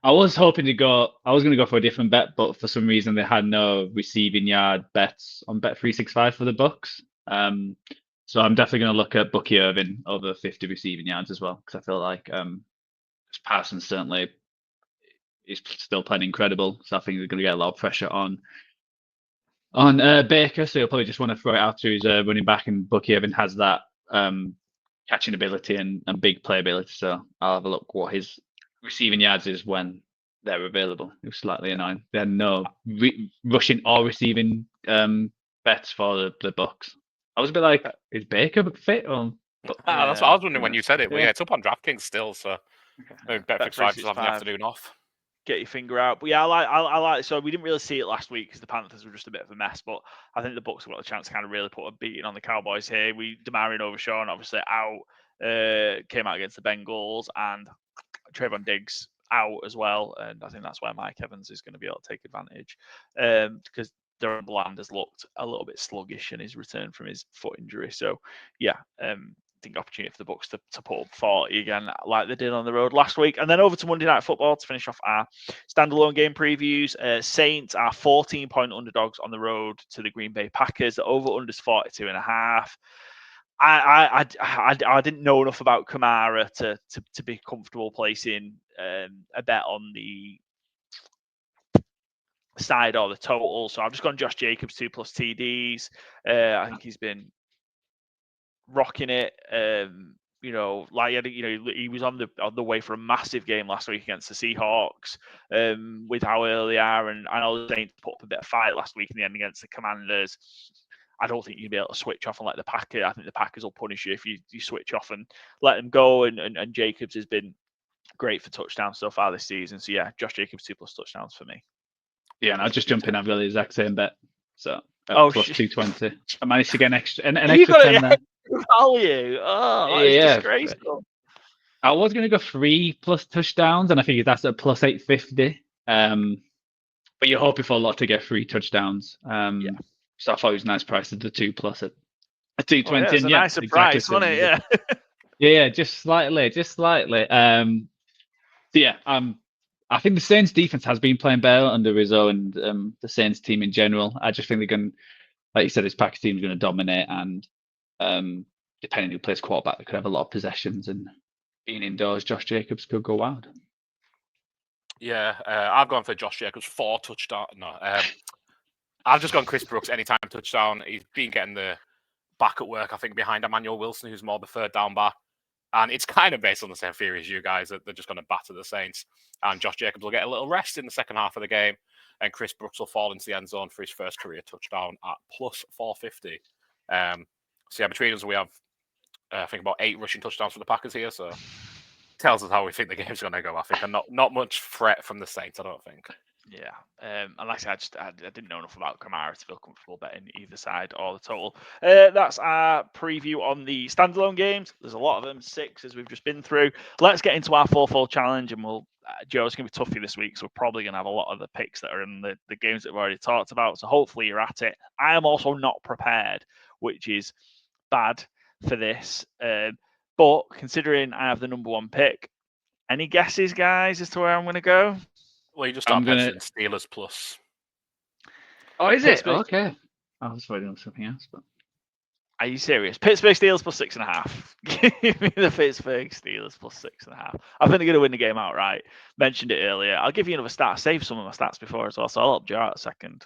was going to go for a different bet, but for some reason they had no receiving yard bets on Bet365 for the Bucks. So I'm definitely going to look at Bucky Irvin over 50 receiving yards as well, because I feel like Parsons certainly is still playing incredible. So I think they're going to get a lot of pressure on Baker. So he'll probably just want to throw it out to his running back, and Bucky Irvin has that catching ability and big playability. So I'll have a look what his receiving yards is when they're available. It was slightly annoying. There are no rushing or receiving bets for the Bucks. I was a bit like, is Baker fit? Or, that's what I was wondering when you said it. But yeah, it's up on DraftKings still, so Bet365 just having the afternoon off. Get your finger out. But yeah, I like. So we didn't really see it last week because the Panthers were just a bit of a mess. But I think the Bucks have got a chance to kind of really put a beating on the Cowboys here. Damarian Overshawn obviously out, came out against the Bengals, and Trayvon Diggs out as well. And I think that's where Mike Evans is going to be able to take advantage, because Darren Bland has looked a little bit sluggish in his return from his foot injury. So yeah, I think opportunity for the Bucks to put up 40 again, like they did on the road last week. And then over to Monday Night Football to finish off our standalone game previews. Saints are 14-point underdogs on the road to the Green Bay Packers. The over/unders 42.5. I didn't know enough about Kamara to be comfortable placing a bet on the side or the total. So I've just gone Josh Jacobs 2+ TDs. I think he's been rocking it. He was on the way for a massive game last week against the Seahawks. With how early they are, and I know the Saints put up a bit of fight last week in the end against the Commanders. I don't think you'd be able to switch off and let the Packers. I think the Packers will punish you if you switch off and let them go. And Jacobs has been great for touchdowns so far this season. So yeah, Josh Jacobs 2+ touchdowns for me. Yeah, and I'll just jump in. I've got the exact same bet. So +220. I managed to get an extra 10 there. Value. Oh, that is disgraceful. I was going to go 3+ touchdowns, and I think that's at +850. But you're hoping for a lot to get 3 touchdowns. So I thought it was a nice price at the 2+ at 220. It's a nice surprise, wasn't it? Yeah. Yeah, just slightly. So yeah, I'm I think the Saints defense has been playing better under Rizzo and the Saints team in general. I just think they're going, like you said, this Packers team is going to dominate, and depending who plays quarterback, they could have a lot of possessions, and being indoors, Josh Jacobs could go wild. Yeah, I've gone for Josh Jacobs 4 touchdown. No, I've just gone Chris Brooks anytime touchdown. He's been getting the back at work, I think, behind Emmanuel Wilson, who's more the third down back. And it's kind of based on the same theory as you guys, that they're just going to batter the Saints. And Josh Jacobs will get a little rest in the second half of the game. And Chris Brooks will fall into the end zone for his first career touchdown at plus 450. So yeah, between us, we have, I think, about 8 rushing touchdowns for the Packers here. So tells us how we think the game's going to go, I think. And not much threat from the Saints, I don't think. Yeah, and like I said, I didn't know enough about Kamara to feel comfortable betting either side or the total. That's our preview on the standalone games. There's a lot of them, 6 as we've just been through. Let's get into our fourfold challenge, and Joe, it's going to be tough for you this week, so we're probably going to have a lot of the picks that are in the games that we've already talked about. So hopefully you're at it. I am also not prepared, which is bad for this. But considering I have the number 1 pick, any guesses, guys, as to where I'm going to go? Well, you just start penciling Steelers plus. Oh, is it? Okay. I was waiting on something else, but. Are you serious? Pittsburgh Steelers plus 6.5. Give me the Pittsburgh Steelers plus 6.5. I think they're going to win the game outright. Mentioned it earlier. I'll give you another stat. I saved some of my stats before as well, so I'll help Joe out a second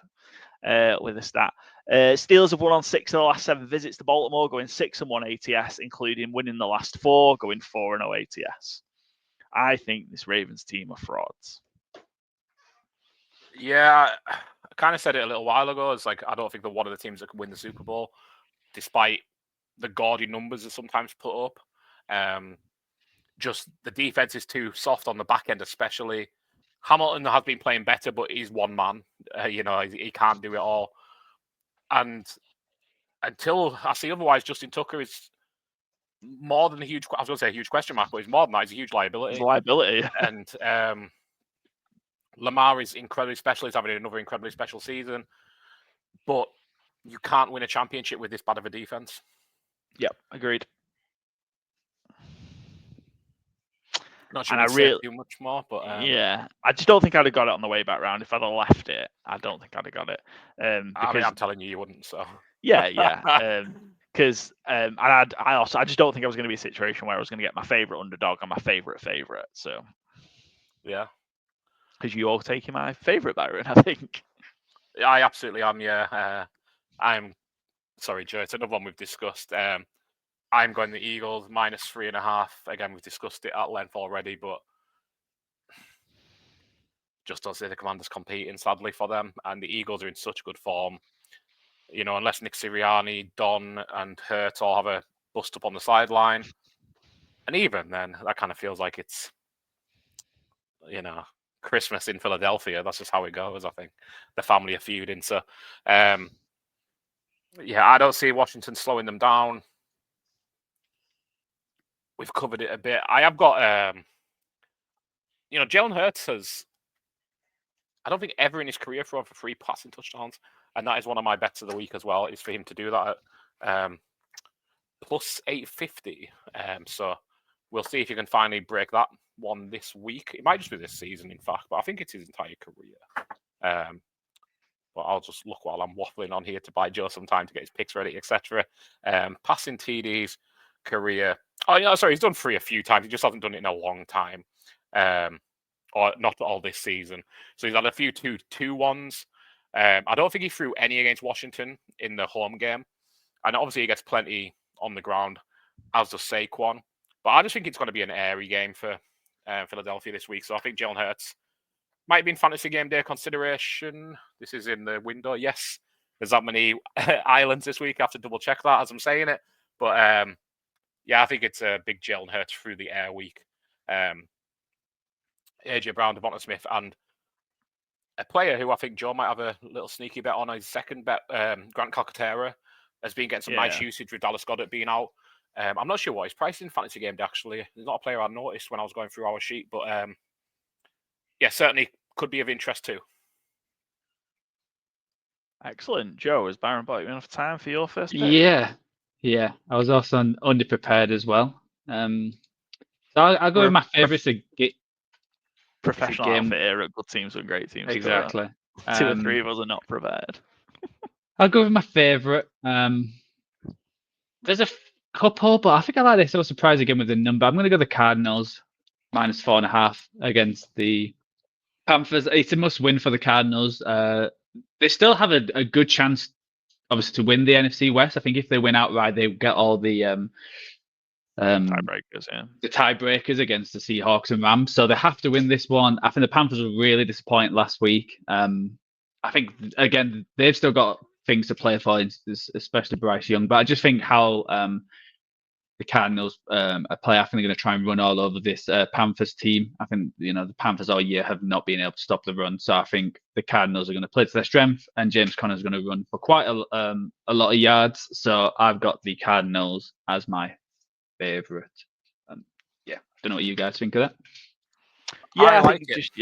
with a stat. Steelers have won on 6 of the last 7 visits to Baltimore, going 6-1 ATS, including winning the last 4, going 4-0 ATS. I think this Ravens team are frauds. Yeah, I kind of said it a little while ago. It's like, I don't think they're one of the teams that can win the Super Bowl, despite the gaudy numbers they sometimes put up. Just the defense is too soft on the back end, especially. Hamilton has been playing better, but he's one man. He can't do it all. And until I see otherwise, Justin Tucker is more than a huge. I was going to say a huge question mark, but he's more than that. He's a huge liability. He's a liability. And Lamar is incredibly special. He's having another incredibly special season. But you can't win a championship with this bad of a defense. Yep, agreed. Not sure I really too much more, but yeah, I just don't think I'd have got it on the way back round. If I'd have left it, I don't think I'd have got it. Because, I'm telling you wouldn't. So yeah. Because I just don't think I was going to be a situation where I was going to get my favorite underdog and my favorite. So yeah, because you all taking my favorite, Byron, I think. I absolutely am. Yeah, I'm sorry, Joe. It's another one we've discussed. I'm going the Eagles minus 3.5. Again, we've discussed it at length already, but just don't see the Commanders competing, sadly, for them. And the Eagles are in such good form. Unless Nick Sirianni, Don, and Hurt all have a bust up on the sideline. And even then, that kind of feels like it's, Christmas in Philadelphia. That's just how it goes, I think. The family are feuding. So, I don't see Washington slowing them down. We've covered it a bit. I have got, Jalen Hurts has, I don't think ever in his career thrown for 3 passing touchdowns. And that is one of my bets of the week as well, is for him to do that at plus 850. So we'll see if you can finally break that one this week. It might just be this season, in fact, but I think it's his entire career. But I'll just look while I'm waffling on here to buy Joe some time to get his picks ready, etc. Passing TDs, career. Oh, yeah, sorry, he's done 3 a few times. He just hasn't done it in a long time. Or not all this season. So he's had a few 2-1s. I don't think he threw any against Washington in the home game. And obviously he gets plenty on the ground, as does Saquon. But I just think it's going to be an airy game for Philadelphia this week. So I think Jalen Hurts might be in fantasy game day consideration. This is in the window. Yes, there's that many islands this week. I have to double check that as I'm saying it. But I think it's a big Jalen Hurts through the air week. AJ Brown, Devonta Smith, and a player who I think Joe might have a little sneaky bet on his second bet, Grant Calcaterra, has been getting some nice usage with Dallas Goedert being out. I'm not sure what his price in fantasy game day, actually. He's not a player I noticed when I was going through our sheet, but certainly could be of interest too. Excellent. Joe, has Byron bought you enough time for your first pick? Yeah. I was also underprepared as well. So I'll go with my favourites. Professional game- outfit here at good teams and great teams. Exactly. Two or three of us are not prepared. I'll go with my favourite. There's a couple, but I think I like this. I was surprised again with the number. I'm going to go the Cardinals -4.5 against the Panthers. It's a must-win for the Cardinals. They still have a good chance, obviously, to win the NFC West. I think if they win outright, they get all the Tiebreakers, yeah. the tiebreakers against the Seahawks and Rams. So they have to win this one. I think the Panthers were really disappointed last week. I think, again, they've still got things to play for, especially Bryce Young. But I just think how the Cardinals play, I think they're going to try and run all over this Panthers team. I think, the Panthers all year have not been able to stop the run. So I think the Cardinals are going to play to their strength, and James Conner's going to run for quite a lot of yards. So I've got the Cardinals as my favorite. Yeah, don't know what you guys think of that. Yeah, I like think it. just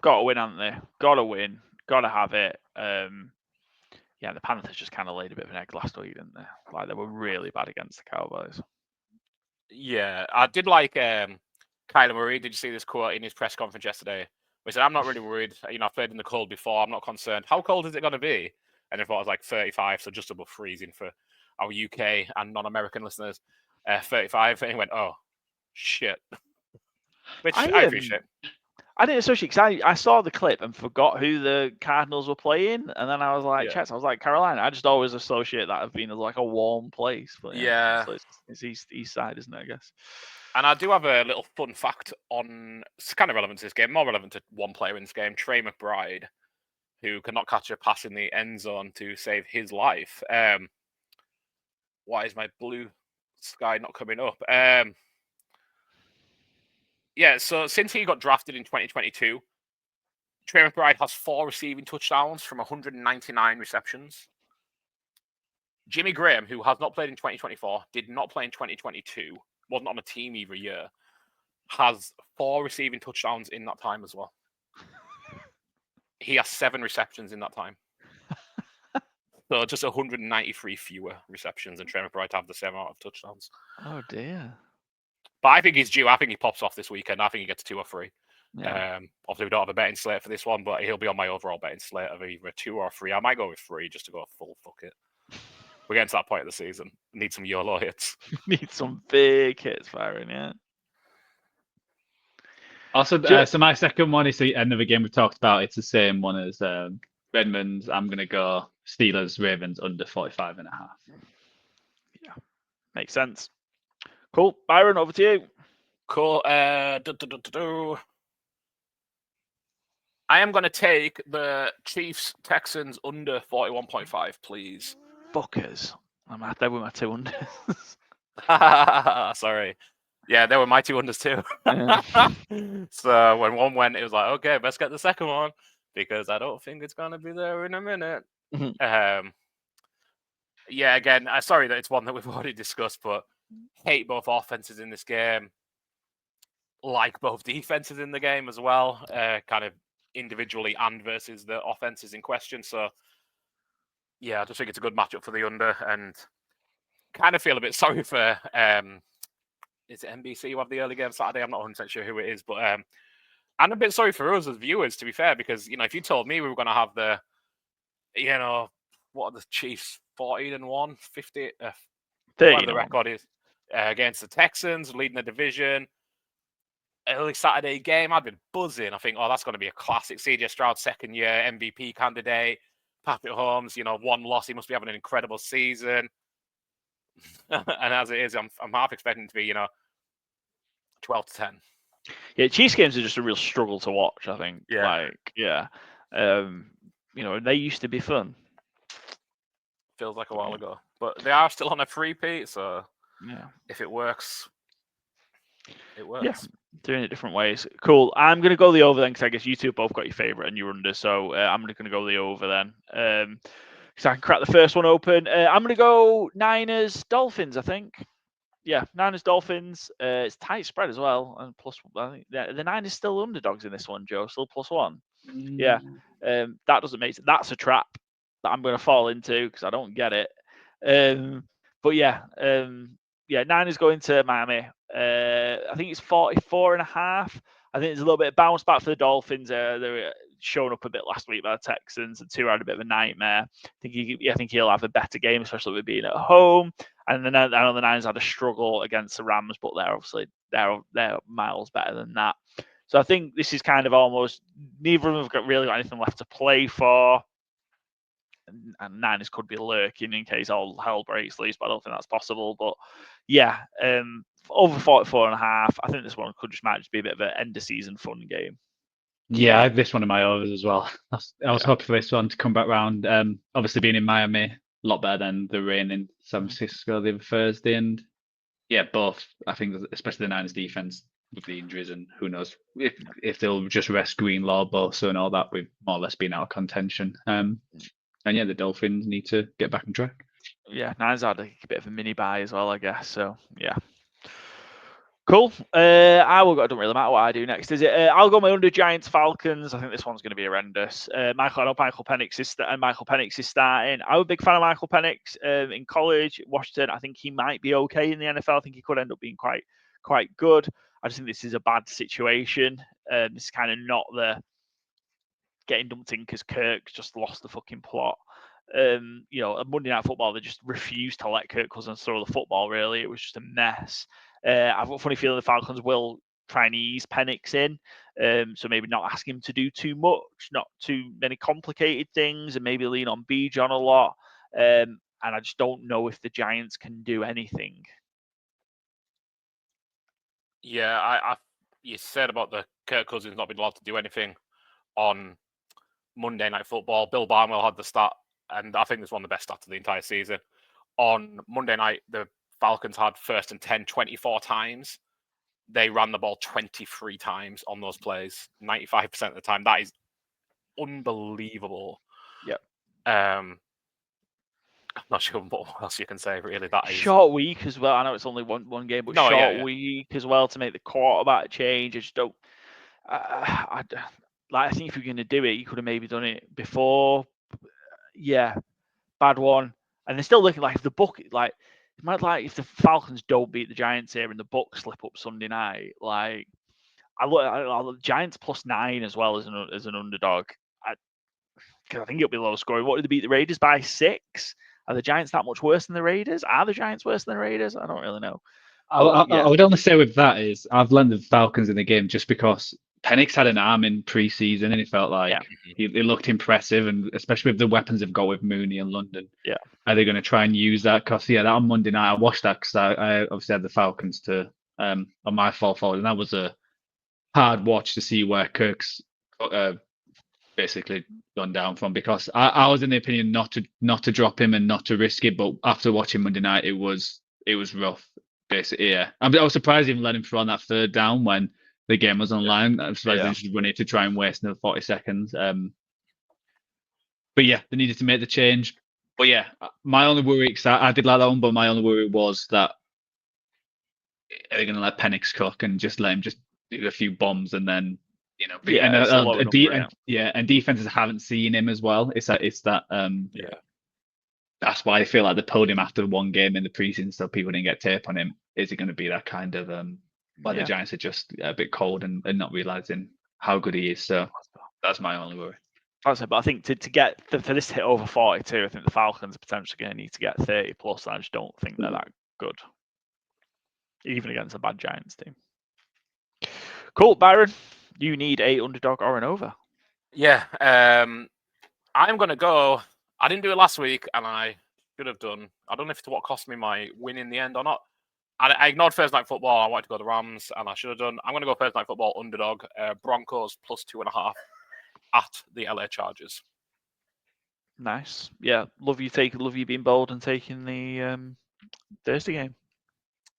got to win, haven't they? Got to win, got to have it. Yeah, the Panthers just kind of laid a bit of an egg last week, didn't they? Like they were really bad against the Cowboys. Yeah, I did like Kyler Murray. Did you see this quote in his press conference yesterday? He said, "I'm not really worried. I've played in the cold before. I'm not concerned. How cold is it going to be?" And I thought it was like 35, so just above freezing for our UK and non-American listeners. 35, and he went, "Oh, shit," which I appreciate. I didn't associate because I saw the clip and forgot who the Cardinals were playing, and then I was like, Yeah. I was like, Carolina. I just always associate that as being like a warm place. But Yeah. so it's east side, isn't it? I guess. And I do have a little fun fact on, it's kind of relevant to this game, more relevant to one player in this game, Trey McBride, who cannot catch a pass in the end zone to save his life. Why is my blue sky not coming up? Yeah, so since he got drafted in 2022, Trey McBride has 4 receiving touchdowns from 199 receptions. Jimmy Graham, who has not played in 2024, did not play in 2022, wasn't on a team either year, has 4 receiving touchdowns in that time as well. He has 7 receptions in that time. So just 193 fewer receptions, and Trey McBride to have the same amount of touchdowns. Oh dear. But I think he's due. I think he pops off this weekend. I think he gets 2 or 3. Yeah. Obviously, we don't have a betting slate for this one, but he'll be on my overall betting slate of either 2 or 3. I might go with 3 just to go full fuck it. We're getting to that point of the season. Need some YOLO hits. Need some big hits firing, yeah. Also, so my second one is another game we've talked about. It's the same one as Redmond's. I'm going to go Steelers, Ravens under 45.5. Yeah, makes sense. Cool. Byron, over to you. Cool. I am going to take the Chiefs Texans under 41.5, please. Fuckers. I'm out there with my 2 unders. Sorry. Yeah, they were my 2 unders too. Yeah. So when one went, it was like, okay, let's get the second one because I don't think it's going to be there in a minute. Yeah, again, sorry that it's one that we've already discussed, but hate both offenses in this game. Like both defenses in the game as well, kind of individually and versus the offenses in question. So, yeah, I just think it's a good matchup for the under, and kind of feel a bit sorry for. Is it NBC who have the early game Saturday? I'm not 100% sure who it is, but I'm a bit sorry for us as viewers, to be fair, because if you told me we were going to have the, what are the Chiefs 14-1, 50, whatever the record is, against the Texans, leading the division. Early Saturday game, I'd been buzzing. I think, that's going to be a classic. CJ Stroud, second year MVP candidate. Patrick Mahomes, 1 loss. He must be having an incredible season. And as it is, I'm half expecting it to be, 12-10. Yeah, Chiefs games are just a real struggle to watch, I think. Yeah. They used to be fun. Feels like a while ago. But they are still on a 3-peat, so yeah, if it works, it works. Yeah, doing it different ways. Cool. I'm going to go the over then, because I guess you two both got your favourite and you're under, so I'm going to go the over then. So I can crack the first one open. I'm going to go Niners, Dolphins, I think. Yeah, Niners, Dolphins. It's tight spread as well. And plus, I think the Niners still underdogs in this one, Joe. Still +1. Yeah. That doesn't make sense. That's a trap that I'm going to fall into because I don't get it. But yeah, Niners going to Miami. I think it's 44.5. I think there's a little bit of bounce back for the Dolphins. They were shown up a bit last week by the Texans, and Tua had a bit of a nightmare. I think he'll have a better game, especially with being at home. And then I know the Niners had a struggle against the Rams, but they're miles better than that. So I think this is kind of almost neither of them have really got anything left to play for. And Niners could be lurking in case all hell breaks loose, but I don't think that's possible. But yeah, over 44.5. I think this one might just be a bit of an end of season fun game. Yeah, this one of my overs as well. I was hoping for this one to come back round. Obviously being in Miami, a lot better than the rain in San Francisco the other Thursday. And yeah, both. I think especially the Niners defense with the injuries, and who knows if they'll just rest Greenlaw, Bosa, and all that. We've more or less been out of contention. And yeah, the Dolphins need to get back on track. Yeah, Niners had a bit of a mini bye as well, I guess. So yeah. Cool. I don't really matter what I do next, is it? I'll go my under Giants Falcons. I think this one's going to be horrendous. Michael Penix is starting. I'm a big fan of Michael Penix in college, Washington. I think he might be okay in the NFL. I think he could end up being quite good. I just think this is a bad situation. This is kind of not the getting dumped in because Kirk just lost the fucking plot. At Monday Night Football, they just refused to let Kirk Cousins throw the football, really. It was just a mess. I've got a funny feeling the Falcons will try and ease Penix in. So maybe not ask him to do too much, not too many complicated things, and maybe lean on Bijan a lot. And I just don't know if the Giants can do anything. Yeah, you said about the Kirk Cousins not being allowed to do anything on Monday Night Football. Bill Barnwell had the stat, and I think it's one of the best stats of the entire season. On Monday night, the Falcons had 1st and 10 24 times. They ran the ball 23 times on those plays, 95% of the time. That is unbelievable. Yep. I'm not sure what else you can say, really. That is short week as well. I know it's only one game, but week as well to make the quarterback change. I just don't. I think if you're going to do it, you could have maybe done it before. Yeah, bad one. And they're still looking like if the book, like, it might if the Falcons don't beat the Giants here and the Bucs slip up Sunday night, like, I look Giants +9 as well as an underdog. Because I think it'll be low scoring. What did they beat the Raiders by 6? Are the Giants that much worse than the Raiders? Are the Giants worse than the Raiders? I don't really know. I would only say with that is I've landed the Falcons in the game just because Penix had an arm in pre-season and it felt like he looked impressive, and especially with the weapons they've got with Mooney and London. Yeah. Are they going to try and use that? Because that on Monday night I watched that because I obviously had the Falcons to on my fall forward, and that was a hard watch to see where Kirk's basically gone down from, because I was in the opinion not to drop him and not to risk it, but after watching Monday night it was rough. Basically, yeah. I was surprised even let him throw on that 3rd down when the game was online. I was surprised they just run it to try and waste another 40 seconds. But yeah, they needed to make the change. But yeah, my only worry, because I did like that one, but my only worry was that are they going to let Penix cook and just let him just do a few bombs and then, and defenses haven't seen him as well. It's that that's why I feel like they pulled him after one game in the preseason, so people didn't get tape on him. Is it going to be that kind of where the Giants are just a bit cold and not realizing how good he is? So that's my only worry. That's it, but I think to get for this to hit over 42, I think the Falcons are potentially going to need to get 30 plus. I just don't think they're that good, even against a bad Giants team. Cool, Byron. You need a underdog or an over. Yeah, I'm going to go. I didn't do it last week, and I should have done. I don't know if it's what cost me my win in the end or not. I ignored Thursday Night Football. I wanted to go the Rams, and I should have done. I'm going to go Thursday Night Football underdog. Broncos +2.5 at the LA Chargers. Nice. Yeah, love you being bold and taking the Thursday game.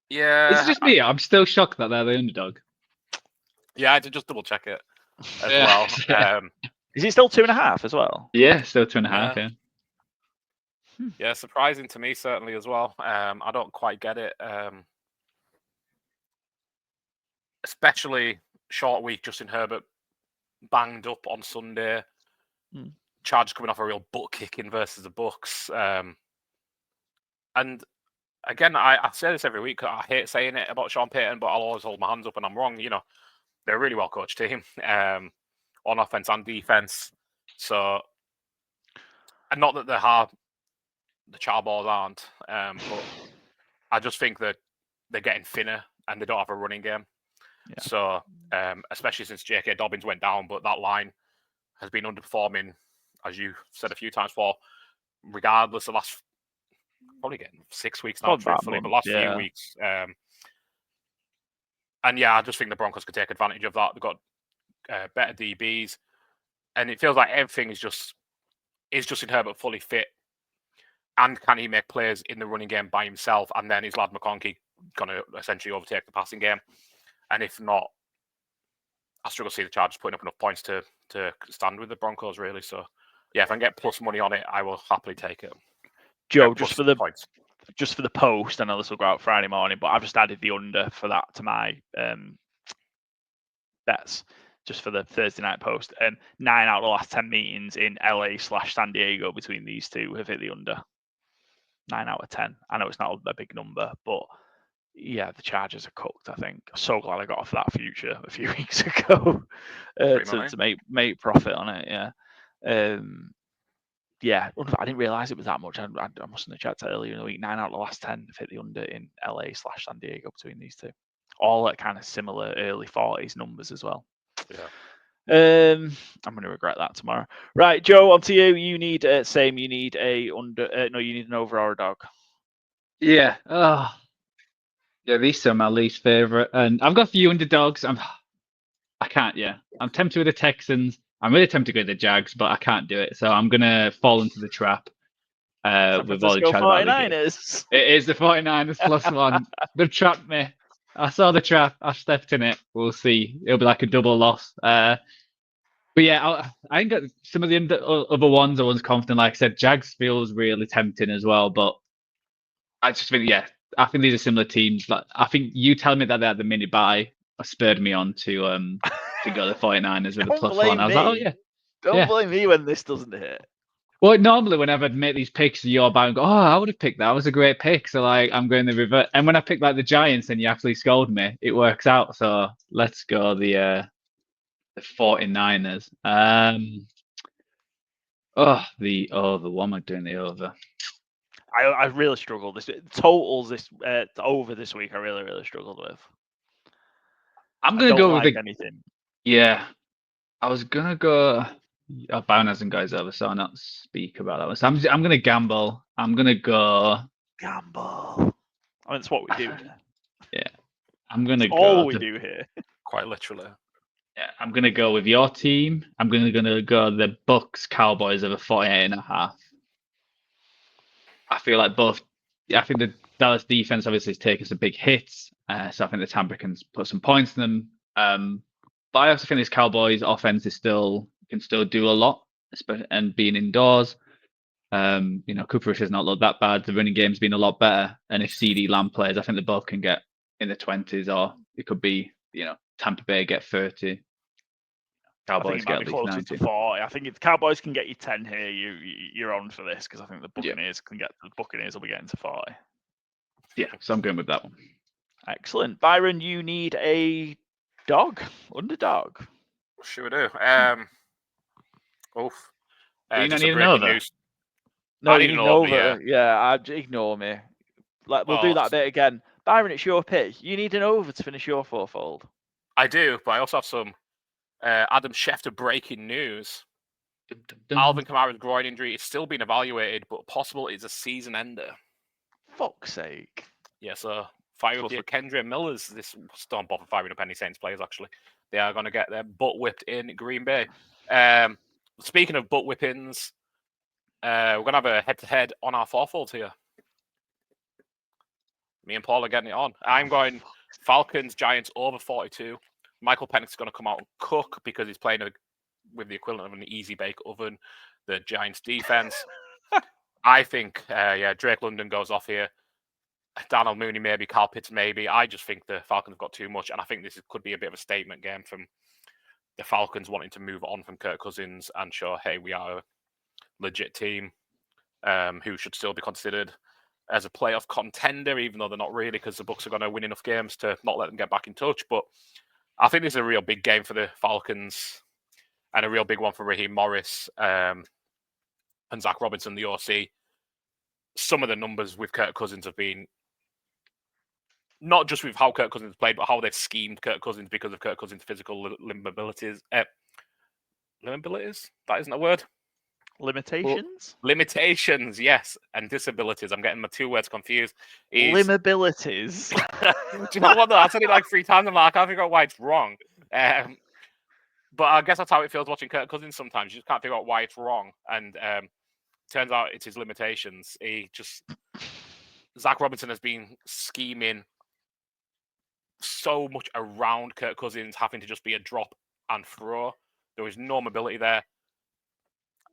Yeah. It's just me. I'm still shocked that they're the underdog. Yeah, I had to just double check it as well. Is it still 2.5 as well? Yeah, still 2.5. Yeah. Yeah, surprising to me certainly as well. I don't quite get it. Especially short week, Justin Herbert banged up on Sunday. Chargers coming off a real butt kicking versus the Bucs. And again, I say this every week. I hate saying it about Sean Payton, but I'll always hold my hands up when I'm wrong. they're a really well coached team on offense and defense. So, and not that the Charballs aren't, but I just think that they're getting thinner and they don't have a running game. Yeah. So, especially since J.K. Dobbins went down, but that line has been underperforming, as you said a few times before, regardless of last, probably getting 6 weeks now, truthfully, but last few weeks. And yeah, I just think the Broncos could take advantage of that. They've got better DBs, and it feels like everything is Justin Herbert fully fit. And can he make plays in the running game by himself? And then is Lad McConkey going to essentially overtake the passing game? And if not, I struggle to see the Chargers putting up enough points to stand with the Broncos, really. So, yeah, if I can get plus money on it, I will happily take it. Joe, just for the points. Just for the post, I know this will go out Friday morning, but I've just added the under for that to my bets just for the Thursday night post. 9 out of the last 10 meetings in LA/San Diego between these two have hit the under. 9 out of 10. I know it's not a big number, but yeah, the Chargers are cooked, I think. So glad I got off that future a few weeks ago to make profit on it. Yeah. Yeah, I didn't realise it was that much. I mustn't have checked earlier in the week. 9 out of the last 10 have hit the under in LA/San Diego between these two. All at kind of similar early 40s numbers as well. Yeah. I'm going to regret that tomorrow. Right, Joe, on to you. You need same. You need a under. No, you need an over or a dog. Yeah. Oh. Yeah, these are my least favorite, and I've got a few underdogs. I can't. Yeah, I'm tempted with the Texans. I'm really tempted to go with the Jags, but I can't do it. So I'm gonna fall into the trap. With all the chat about the game. It is the 49ers +1. They've trapped me. I saw the trap. I stepped in it. We'll see. It'll be like a double loss. But yeah, I ain't got some of the other ones. I was confident. Like I said, Jags feels really tempting as well. But I just think, yeah, I think these are similar teams. Like I think you telling me that they had the mini buy spurred me on to go the 49ers with the +1. I was like, oh yeah. Don't blame me when this doesn't hit. Well, normally whenever I'd make these picks, you're about and go, oh, I would have picked that. That was a great pick. So like, I'm going the reverse. And when I pick like the Giants and you actually scold me, it works out. So let's go the 49ers. The what am I doing the over? I really struggled this totals over this week. I really struggled with. I'm gonna go with anything. Yeah, I was gonna go. Bowen hasn't got his over, so I'll not speak about that one. So I'm gonna gamble. I'm gonna go gamble. I mean, it's what we do here. Yeah, I'm gonna go. All we do here, quite literally. Yeah, I'm gonna go with your team. I'm gonna go the Bucks Cowboys over 48.5. I feel like both. I think the Dallas defense obviously is taking some big hits, so I think the Tampa can put some points in them. But I also think this Cowboys offense can still do a lot, and being indoors. Cooper Rush has not looked that bad. The running game's been a lot better, and if CD Lamb plays, I think they both can get in the 20s, or it could be Tampa Bay get 30. Cowboys get at least 90. To 40. I think if the Cowboys can get you 10 here, you're on for this, because I think the Buccaneers will be getting to 40. Yeah, so I'm going with that one. Excellent. Byron, you need a dog, underdog. Sure do. Oof. You not need an over? News. No, you need an over. Yeah, ignore me. We'll do that bit again. Byron, it's your pick. You need an over to finish your fourfold. I do, but I also have some Adam Schefter breaking news. Alvin Kamara's groin injury is still being evaluated, but possible it's a season ender. Fuck's sake. Yeah, so fire up your Kendra Millers. This don't bother firing up any Saints players, actually. They are going to get their butt whipped in Green Bay. Speaking of butt whippings, we're going to have a head-to-head on our fourfold here. Me and Paul are getting it on. I'm going Falcons, Giants over 42. Michael Penix's going to come out and cook because he's playing with the equivalent of an easy bake oven. The Giants defense. I think, Drake London goes off here. Darnell Mooney maybe, Kyle Pitts maybe. I just think the Falcons have got too much, and I think this could be a bit of a statement game from the Falcons wanting to move on from Kirk Cousins and show, hey, we are a legit team who should still be considered as a playoff contender, even though they're not really, because the Bucs are going to win enough games to not let them get back in touch. But I think this is a real big game for the Falcons and a real big one for Raheem Morris and Zach Robinson, the OC. Some of the numbers with Kirk Cousins have been not just with how Kirk Cousins played, but how they've schemed Kirk Cousins because of Kirk Cousins' physical limabilities. Limabilities? That isn't a word. Limitations? Limitations, yes, and disabilities. I'm getting my two words confused. Limabilities. Do you know what, though? I said it like 3 times. I'm like, I can't figure out why it's wrong. But I guess that's how it feels watching Kirk Cousins sometimes. You just can't figure out why it's wrong. And turns out it's his limitations. Zach Robinson has been scheming so much around Kirk Cousins, having to just be a drop and throw. There is no mobility there.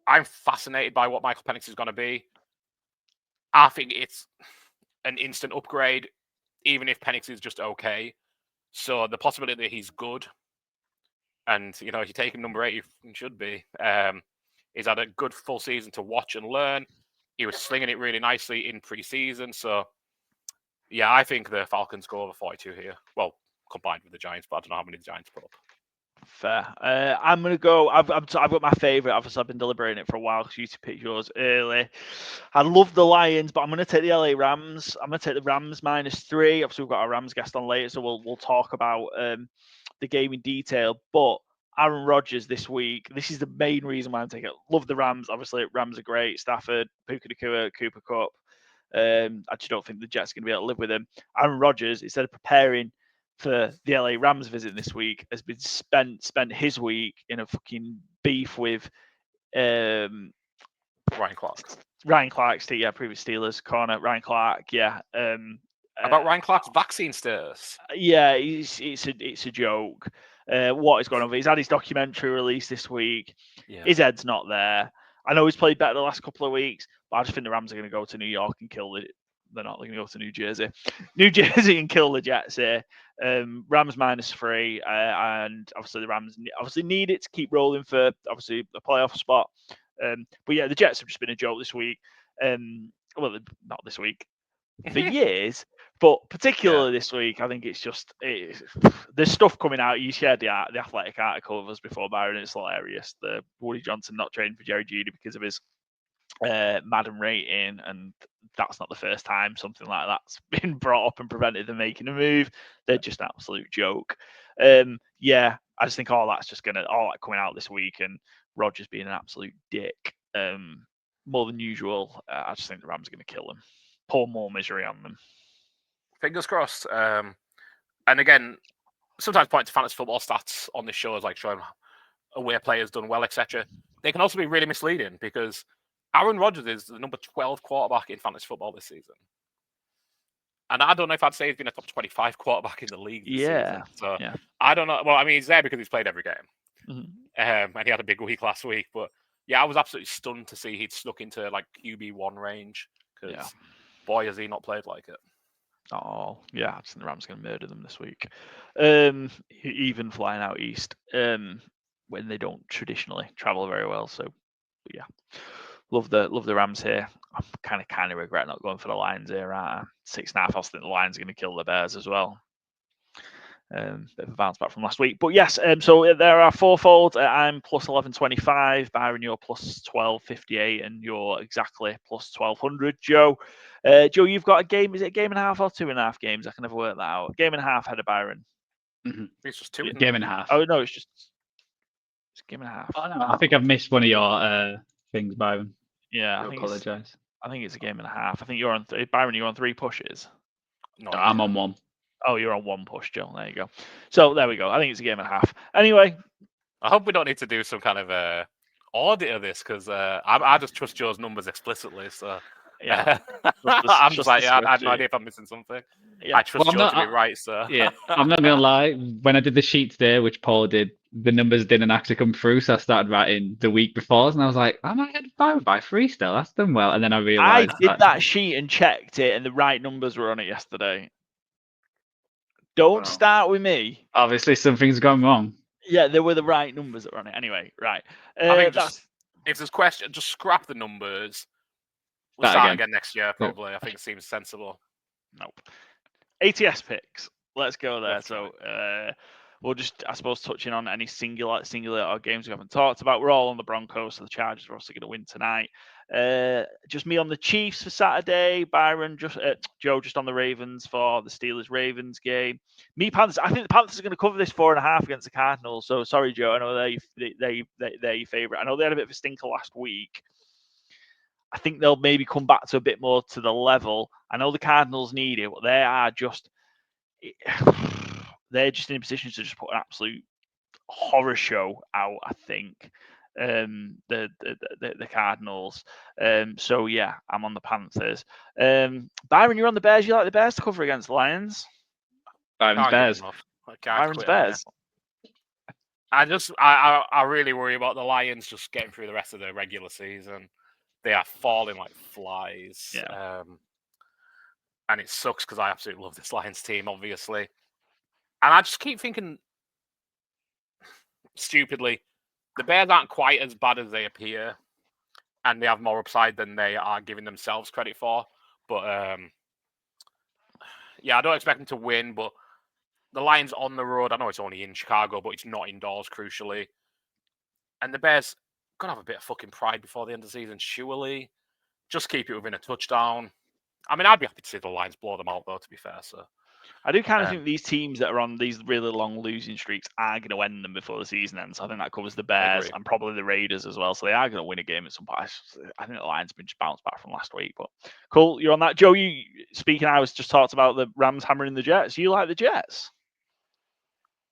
I'm fascinated by what Michael Penix is going to be. I think it's an instant upgrade, even if Penix is just okay. So the possibility that he's good, and if you take him number 8, he should be. He's had a good full season to watch and learn. He was slinging it really nicely in pre-season. So, yeah, I think the Falcons go over 42 here. Well, combined with the Giants, but I don't know how many the Giants put up. Fair. I'm going to go. I've got my favourite. Obviously, I've been deliberating it for a while because you two picked yours early. I love the Lions, but I'm going to take the LA Rams. I'm going to take the Rams -3. Obviously, we've got our Rams guest on later, so we'll talk about the game in detail. But Aaron Rodgers this week, this is the main reason why I'm taking it. Love the Rams. Obviously, Rams are great. Stafford, Puka Nacua, Cooper Kupp. I just don't think the Jets are going to be able to live with him. Aaron Rodgers, instead of preparing for the LA Rams visit this week, has been spent his week in a fucking beef with Ryan Clark. Ryan Clark's previous Steelers corner, Ryan Clark. About Ryan Clark's vaccine status. Yeah, it's a joke. What is going on? He's had his documentary released this week. Yeah. His head's not there. I know he's played better the last couple of weeks, but I just think the Rams are going to go to New York and kill it. They're not going to go to New Jersey. New Jersey and kill the Jets here. Rams -3, and obviously the Rams need it to keep rolling for obviously a playoff spot. But yeah, the Jets have just been a joke this week. Well, not this week, for years, but particularly this week. I think there's stuff coming out. You shared the Athletic article with us before, Byron. It's hilarious. The Woody Johnson not trading for Jerry Jeudy because of his Madden rating, and that's not the first time something like that's been brought up and prevented them making a move. They're just an absolute joke. Yeah, I just think all that coming out this week, and Rodgers being an absolute dick, more than usual. I just think the Rams are going to kill him. Pour more misery on them. Fingers crossed. And again, sometimes pointing to fantasy football stats on this show is like showing where players done well, etc. They can also be really misleading because Aaron Rodgers is the number 12 quarterback in fantasy football this season. And I don't know if I'd say he's been a top 25 quarterback in the league this season. So I don't know. Well, I mean, he's there because he's played every game. Mm-hmm. And he had a big week last week. But yeah, I was absolutely stunned to see he'd snuck into like QB1 range because boy, has he not played like it. Oh, yeah, I just think the Rams are going to murder them this week. Even flying out east when they don't traditionally travel very well. So, yeah, love the Rams here. I'm kind of regret not going for the Lions here. 6.5. I also think the Lions are going to kill the Bears as well. Bit of a bounce back from last week. But yes, so there are fourfold. I'm plus 1125. Byron, you're plus 1258, and you're exactly plus 1200. Joe, you've got a game. Is it a game and a half or 2.5 games? I can never work that out. Game and a half ahead of Byron. Mm-hmm. It's just 2 game and a half. Oh no, it's game and a half. Oh no, I think I've missed one of your things, Byron. Yeah, I apologise. I think it's a game and a half. I think you're on Byron. You're on 3 pushes. No, I'm on 1. Oh, you're on 1 push, Joe. There you go. So there we go. I think it's a game and a half. Anyway, I hope we don't need to do some kind of audit of this because I just trust Joe's numbers explicitly. So yeah, I'm just like, I had no idea if I'm missing something. Yeah. I trust Joe to be right. So yeah, I'm not gonna lie. When I did the sheet today, which Paul did, the numbers didn't actually come through. So I started writing the week before, and I was like, I might get by 3 still. That's done well. And then I realised I did that sheet and checked it, and the right numbers were on it yesterday. Don't start with me. Obviously, something's gone wrong. Yeah, there were the right numbers that were on it. Anyway, right. I think if there's question, just scrap the numbers. We'll start again next year, probably. I think it seems sensible. Nope. ATS picks. Let's go there. So we'll just, I suppose, touching on any singular games we haven't talked about. We're all on the Broncos, so the Chargers are also going to win tonight. Just me on the Chiefs for Saturday. Byron, Joe, just on the Ravens for the Steelers-Ravens game. Me, Panthers. I think the Panthers are going to cover this 4.5 against the Cardinals. So sorry, Joe. I know they're your favourite. I know they had a bit of a stinker last week. I think they'll maybe come back to a bit more to the level. I know the Cardinals need it, but they're just in a position to just put an absolute horror show out. I think the Cardinals. So yeah, I'm on the Panthers. Byron, you're on the Bears. You like the Bears to cover against the Lions? Byron's Can't give Bears. enough. I can't Byron's quit on it. Bears. I really worry about the Lions just getting through the rest of the regular season. They are falling like flies. Yeah. And it sucks because I absolutely love this Lions team, obviously. And I just keep thinking, stupidly, the Bears aren't quite as bad as they appear. And they have more upside than they are giving themselves credit for. But, yeah, I don't expect them to win. But the Lions on the road, I know it's only in Chicago, but it's not indoors, crucially. And the Bears got to have a bit of fucking pride before the end of the season, surely. Just keep it within a touchdown. I mean, I'd be happy to see the Lions blow them out, though, to be fair. So I do kind of think these teams that are on these really long losing streaks are going to end them before the season ends. I think that covers the Bears and probably the Raiders as well. So they are going to win a game at some point. I think the Lions have been just bounced back from last week. But cool, you're on that. Joe, I was just talked about the Rams hammering the Jets. You like the Jets?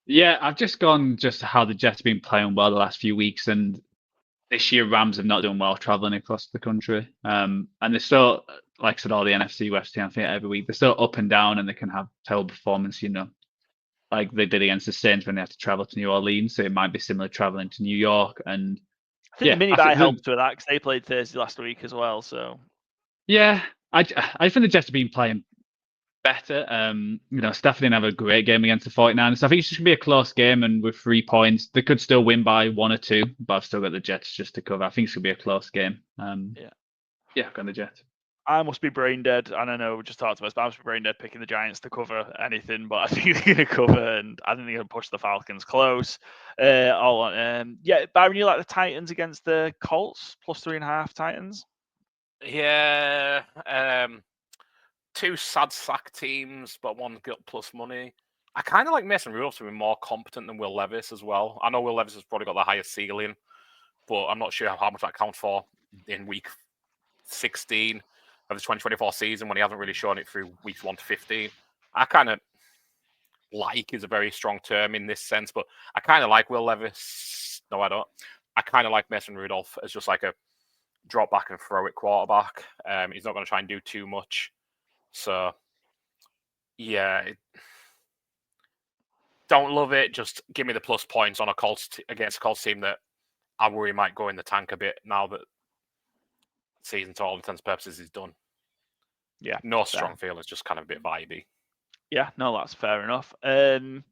Yeah, I've just gone just how the Jets have been playing well the last few weeks, and this year Rams have not done well traveling across the country. And they're still, like I said, all the NFC West team, I think every week, they're still up and down and they can have terrible performance, like they did against the Saints when they had to travel to New Orleans. So it might be similar traveling to New York. And I think the mini bye helped with that because they played Thursday last week as well. So yeah, I think the Jets have been playing better. Stafford didn't have a great game against the 49ers. So I think it's just going to be a close game, and with 3 points, they could still win by 1 or 2, but I've still got the Jets just to cover. I think it's going to be a close game. Yeah, I've got the Jets. I must be brain dead, and I know we just talked about this, but I must be brain dead picking the Giants to cover anything, but I think they're going to cover, and I think they're going to push the Falcons close. Byron, you like the Titans against the Colts, plus 3.5 Titans? Yeah, 2 sad sack teams, but one got plus money. I kind of like Mason Rudolph to be more competent than Will Levis as well. I know Will Levis has probably got the highest ceiling, but I'm not sure how much that counts for in week 16 of the 2024 season when he hasn't really shown it through weeks 1 to 15. I kind of like is a very strong term in this sense, but I kind of like Will Levis. No, I don't. I kind of like Mason Rudolph as just like a drop back and throw it quarterback. He's not going to try and do too much. So, yeah, don't love it. Just give me the plus points on a Colts against a Colts team that I worry might go in the tank a bit now that season, to all intents and purposes, is done. Yeah, no strong feelings, just kind of a bit vibey. Yeah, no, that's fair enough. So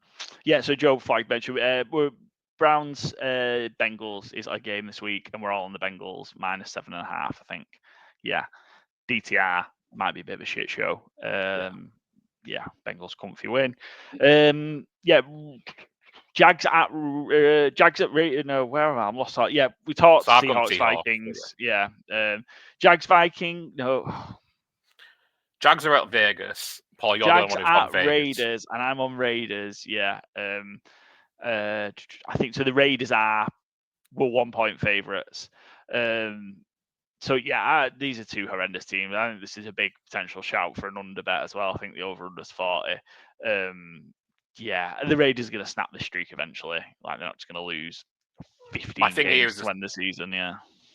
Joe flagged mentioned we're Browns Bengals is our game this week, and we're all on the Bengals minus 7.5. I think. Yeah, DTR might be a bit of a shit show. Bengals comfy win. Jags at Raiders. No, where am I? I'm lost. Yeah, we talked So Seahawks Vikings. Yeah, Jags Viking. No. Jags are at Vegas. Paul, you're Jags the one who's on Vegas. Raiders, and I'm on Raiders. Yeah. I think so. The Raiders were 1-point favorites. These are 2 horrendous teams. I think this is a big potential shout for an under bet as well. I think the over-under's 40. The Raiders are going to snap the streak eventually. Like, they're not just going to lose 15 games to end the season. Yeah.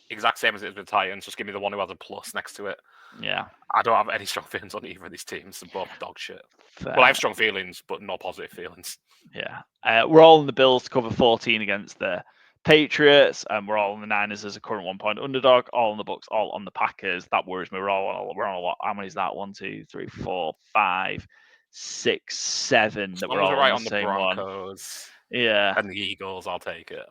Exact same as it is with Titans. Just give me the one who has a plus next to it. Yeah. I don't have any strong feelings on either of these teams. They're both dog shit. Well, I have strong feelings, but no positive feelings. Yeah. We're all in the Bills to cover 14 against the Patriots, and we're all on the Niners as a current 1-point underdog, all on the Bucks, all on the Packers. That worries me. We're on a lot. How many is that? 1, 2, 3, 4, 5, 6, 7. That we're all right on the same Broncos. One. Yeah. And the Eagles, I'll take it.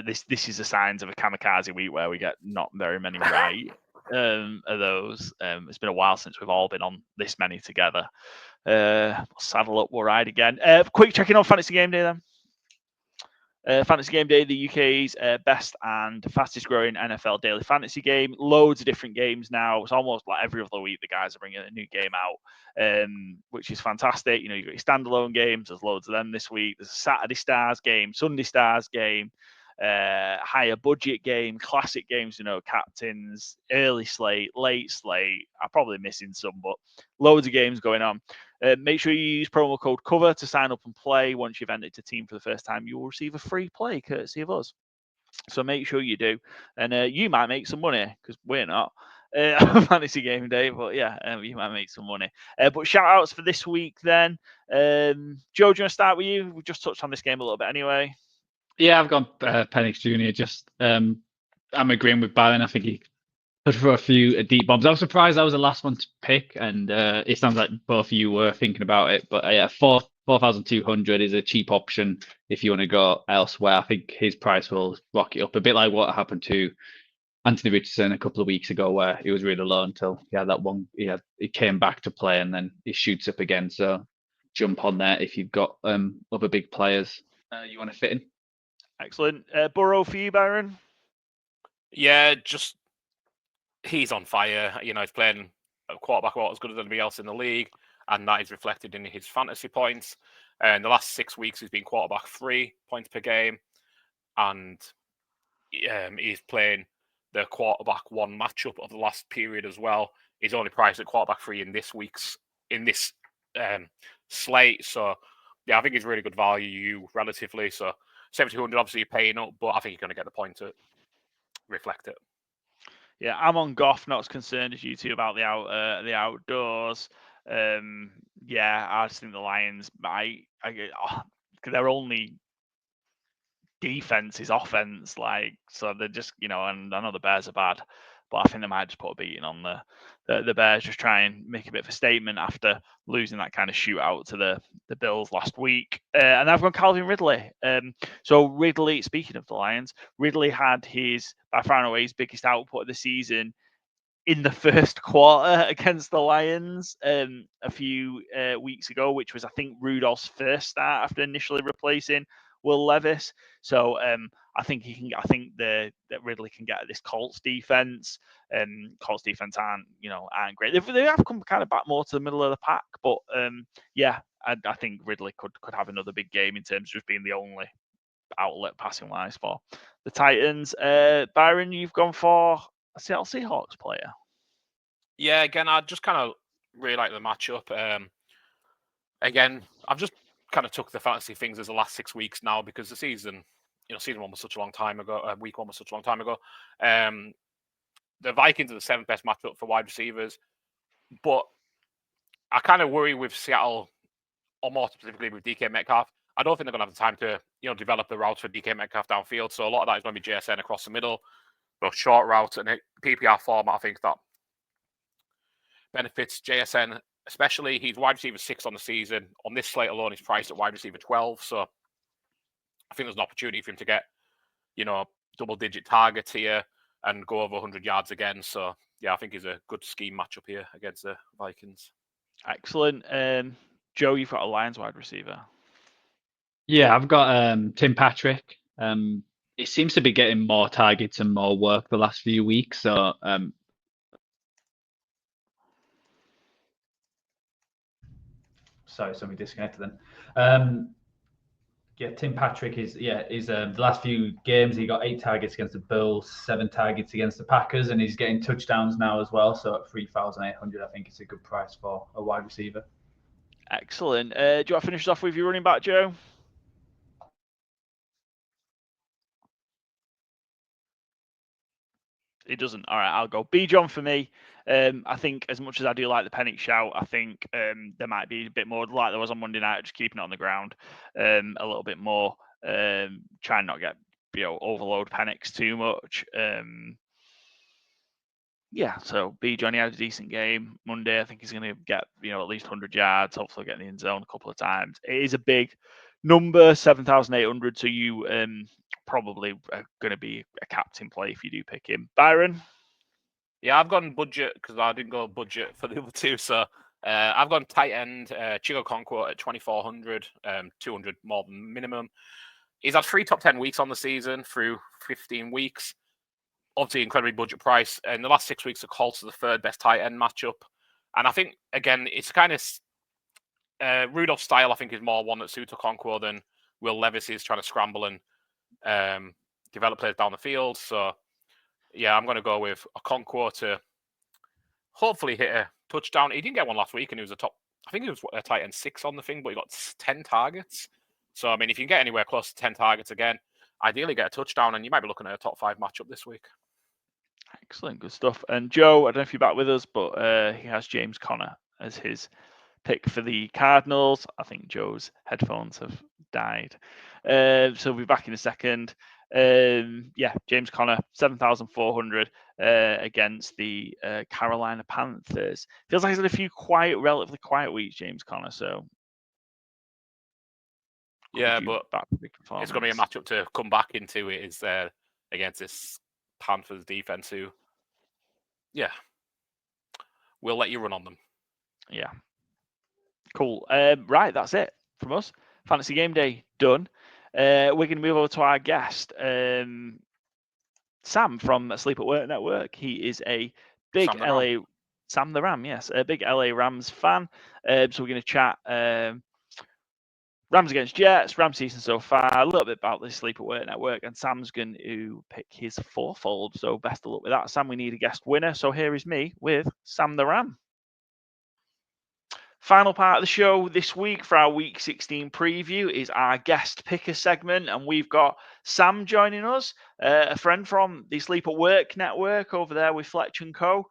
This is the signs of a kamikaze week where we get not very many right. Of those. It's been a while since we've all been on this many together. Saddle up, we'll ride again. Quick checking on Fantasy Game Day then. Fantasy Game Day, the UK's best and fastest growing NFL daily fantasy game. Loads of different games now. It's almost like every other week the guys are bringing a new game out, which is fantastic. You know, you've got your standalone games. There's loads of them this week. There's a Saturday Stars game, Sunday Stars game, higher budget game, classic games, you know, captains, early slate, late slate. I'm probably missing some, but loads of games going on. Make sure you use promo code COVER to sign up and play. Once you've entered a team for the first time, you will receive a free play courtesy of us. So make sure you do. And you might make some money because we're not. Fantasy Game Day, but yeah, you might make some money. But shout outs for this week then. Joe, do you want to start with you? We just touched on this game a little bit anyway. Yeah, I've gone Penix Jr. Just I'm agreeing with Byron. I think he put for a few deep bombs. I was surprised I was the last one to pick, and it sounds like both of you were thinking about it. But yeah, 4,200 is a cheap option if you want to go elsewhere. I think his price will rocket up a bit like what happened to Anthony Richardson a couple of weeks ago, where he was really low until he had that one. He came back to play, and then he shoots up again. So jump on there if you've got other big players you want to fit in. Excellent. Burrow for you, Byron? Yeah, just he's on fire. You know, he's playing a quarterback about as good as anybody else in the league, and that is reflected in his fantasy points. And the last 6 weeks, he's been quarterback 3 points per game, and he's playing the quarterback 1 matchup of the last period as well. He's only priced at quarterback 3 in this slate. So yeah, I think it's really good value relatively. So 7,200, obviously you're paying up, but I think you're going to get the point to reflect it. Yeah, I'm on Goff, not as concerned as you two about the outdoors. Yeah, I just think the Lions their only defense is offense, like, so they're just, you know, and I know the Bears are bad, but I think they might just put a beating on the Bears, just try and make a bit of a statement after losing that kind of shootout to the Bills last week. And I've got Calvin Ridley. So Ridley, speaking of the Lions, Ridley had his, by far and away, his biggest output of the season in the first quarter against the Lions a few weeks ago, which was, I think, Rudolph's first start after initially replacing Will Levis. So I think he can. I think that Ridley can get at this Colts defense. Colts defense aren't great. They have come kind of back more to the middle of the pack, but yeah, I think Ridley could have another big game in terms of just being the only outlet passing wise for the Titans. Byron, you've gone for a Seattle Seahawks player. Yeah, again, I just kind of really like the matchup. Again, I've just kind of took the fantasy things as the last 6 weeks now because the season 1 was such a long time ago. Week 1 was such a long time ago. The Vikings are the 7th best matchup for wide receivers, but I kind of worry with Seattle, or more specifically with DK Metcalf. I don't think they're going to have the time to develop the routes for DK Metcalf downfield. So a lot of that is going to be JSN across the middle, those short routes and a PPR format. I think that benefits JSN, especially. He's wide receiver 6 on the season. On this slate alone, he's priced at wide receiver 12. So I think there's an opportunity for him to get, double-digit targets here and go over 100 yards again. So yeah, I think he's a good scheme matchup here against the Vikings. Excellent. Joe, you've got a Lions wide receiver. Yeah, I've got Tim Patrick. He seems to be getting more targets and more work the last few weeks. So sorry, somebody disconnected then. Yeah, Tim Patrick is the last few games he got 8 targets against the Bills, 7 targets against the Packers, and he's getting touchdowns now as well. So at 3,800, I think it's a good price for a wide receiver. Excellent. Do you want to finish off with your running back, Joe? It doesn't. All right, I'll go. B. John for me. I think as much as I do like the Penix shout, I think there might be a bit more like there was on Monday night, just keeping it on the ground a little bit more. Trying not get overload Penix too much. Yeah, so B. Johnny had a decent game Monday. I think he's going to get at least 100 yards. Hopefully, get in the end zone a couple of times. It is a big number, 7,800. So you probably are going to be a captain play if you do pick him. Byron? Yeah, I've gone budget because I didn't go budget for the other two. So I've gone tight end Chico Conquo at 2,400, 200 more than minimum. He's had 3 top 10 weeks on the season through 15 weeks. Obviously, incredibly budget price. And the last 6 weeks, the Colts are the third best tight end matchup. And I think, again, it's kind of Rudolph's style, I think, is more one that suits Okonkwo than Will Levis is trying to scramble and develop players down the field. So, yeah, I'm going to go with Okonkwo to hopefully hit a touchdown. He didn't get one last week, and he was I think he was a tight end 6 on the thing, but he got 10 targets. So, I mean, if you can get anywhere close to 10 targets again, ideally get a touchdown, and you might be looking at a top 5 matchup this week. Excellent, good stuff. And Joe, I don't know if you're back with us, but he has James Conner as his pick for the Cardinals. I think Joe's headphones have died. So we'll be back in a second. James Conner, 7,400 against the Carolina Panthers. Feels like he's had a few relatively quiet weeks, James Conner. So yeah, but it's going to be a matchup to come back into. It is against this Panthers defense who, we'll let you run on them. Yeah. Cool. Right, that's it from us. Fantasy Game Day done. We're going to move over to our guest, Sam from Sleep at Work Network. He is a big Sam the Ram, yes, a big LA Rams fan. So we're going to chat Rams against Jets, Rams season so far, a little bit about the Sleep at Work Network, and Sam's going to pick his fourfold. So best of luck with that, Sam. We need a guest winner. So here is me with Sam the Ram. Final part of the show this week for our Week 16 preview is our guest picker segment, and we've got Sam joining us, a friend from the Sleep at Work Network over there with Fletch & Co.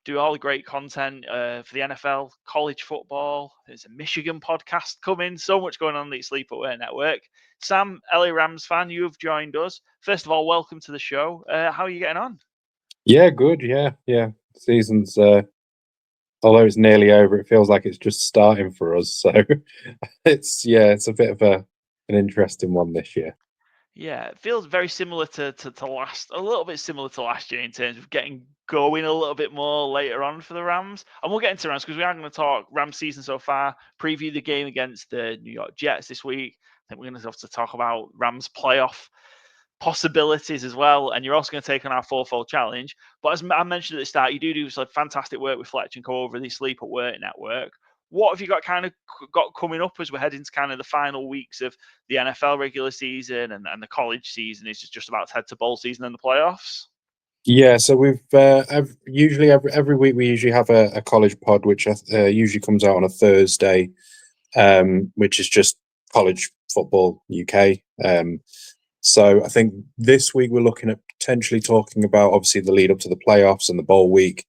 Do all the great content for the NFL, college football. There's a Michigan podcast coming. So much going on the Sleep at Work Network. Sam, LA Rams fan, you have joined us. First of all, welcome to the show. How are you getting on? Yeah, good. Yeah. Season's although it's nearly over, it feels like it's just starting for us. So it's a bit of an interesting one this year. Yeah, it feels very similar to last, a little bit similar to last year in terms of getting going a little bit more later on for the Rams. And we'll get into Rams because we are going to talk Rams season so far, preview the game against the New York Jets this week. I think we're going to have to talk about Rams playoff possibilities as well. And you're also going to take on our fourfold challenge. But as I mentioned at the start, you do some fantastic work with Fletch & Co. over the Sleep at Work Network. What have you got coming up as we're heading to kind of the final weeks of the NFL regular season and the college season is just about to head to bowl season and the playoffs? Yeah, so we've usually every week we usually have a college pod, which usually comes out on a Thursday, which is just college football UK. So I think this week we're looking at potentially talking about obviously the lead up to the playoffs and the bowl week.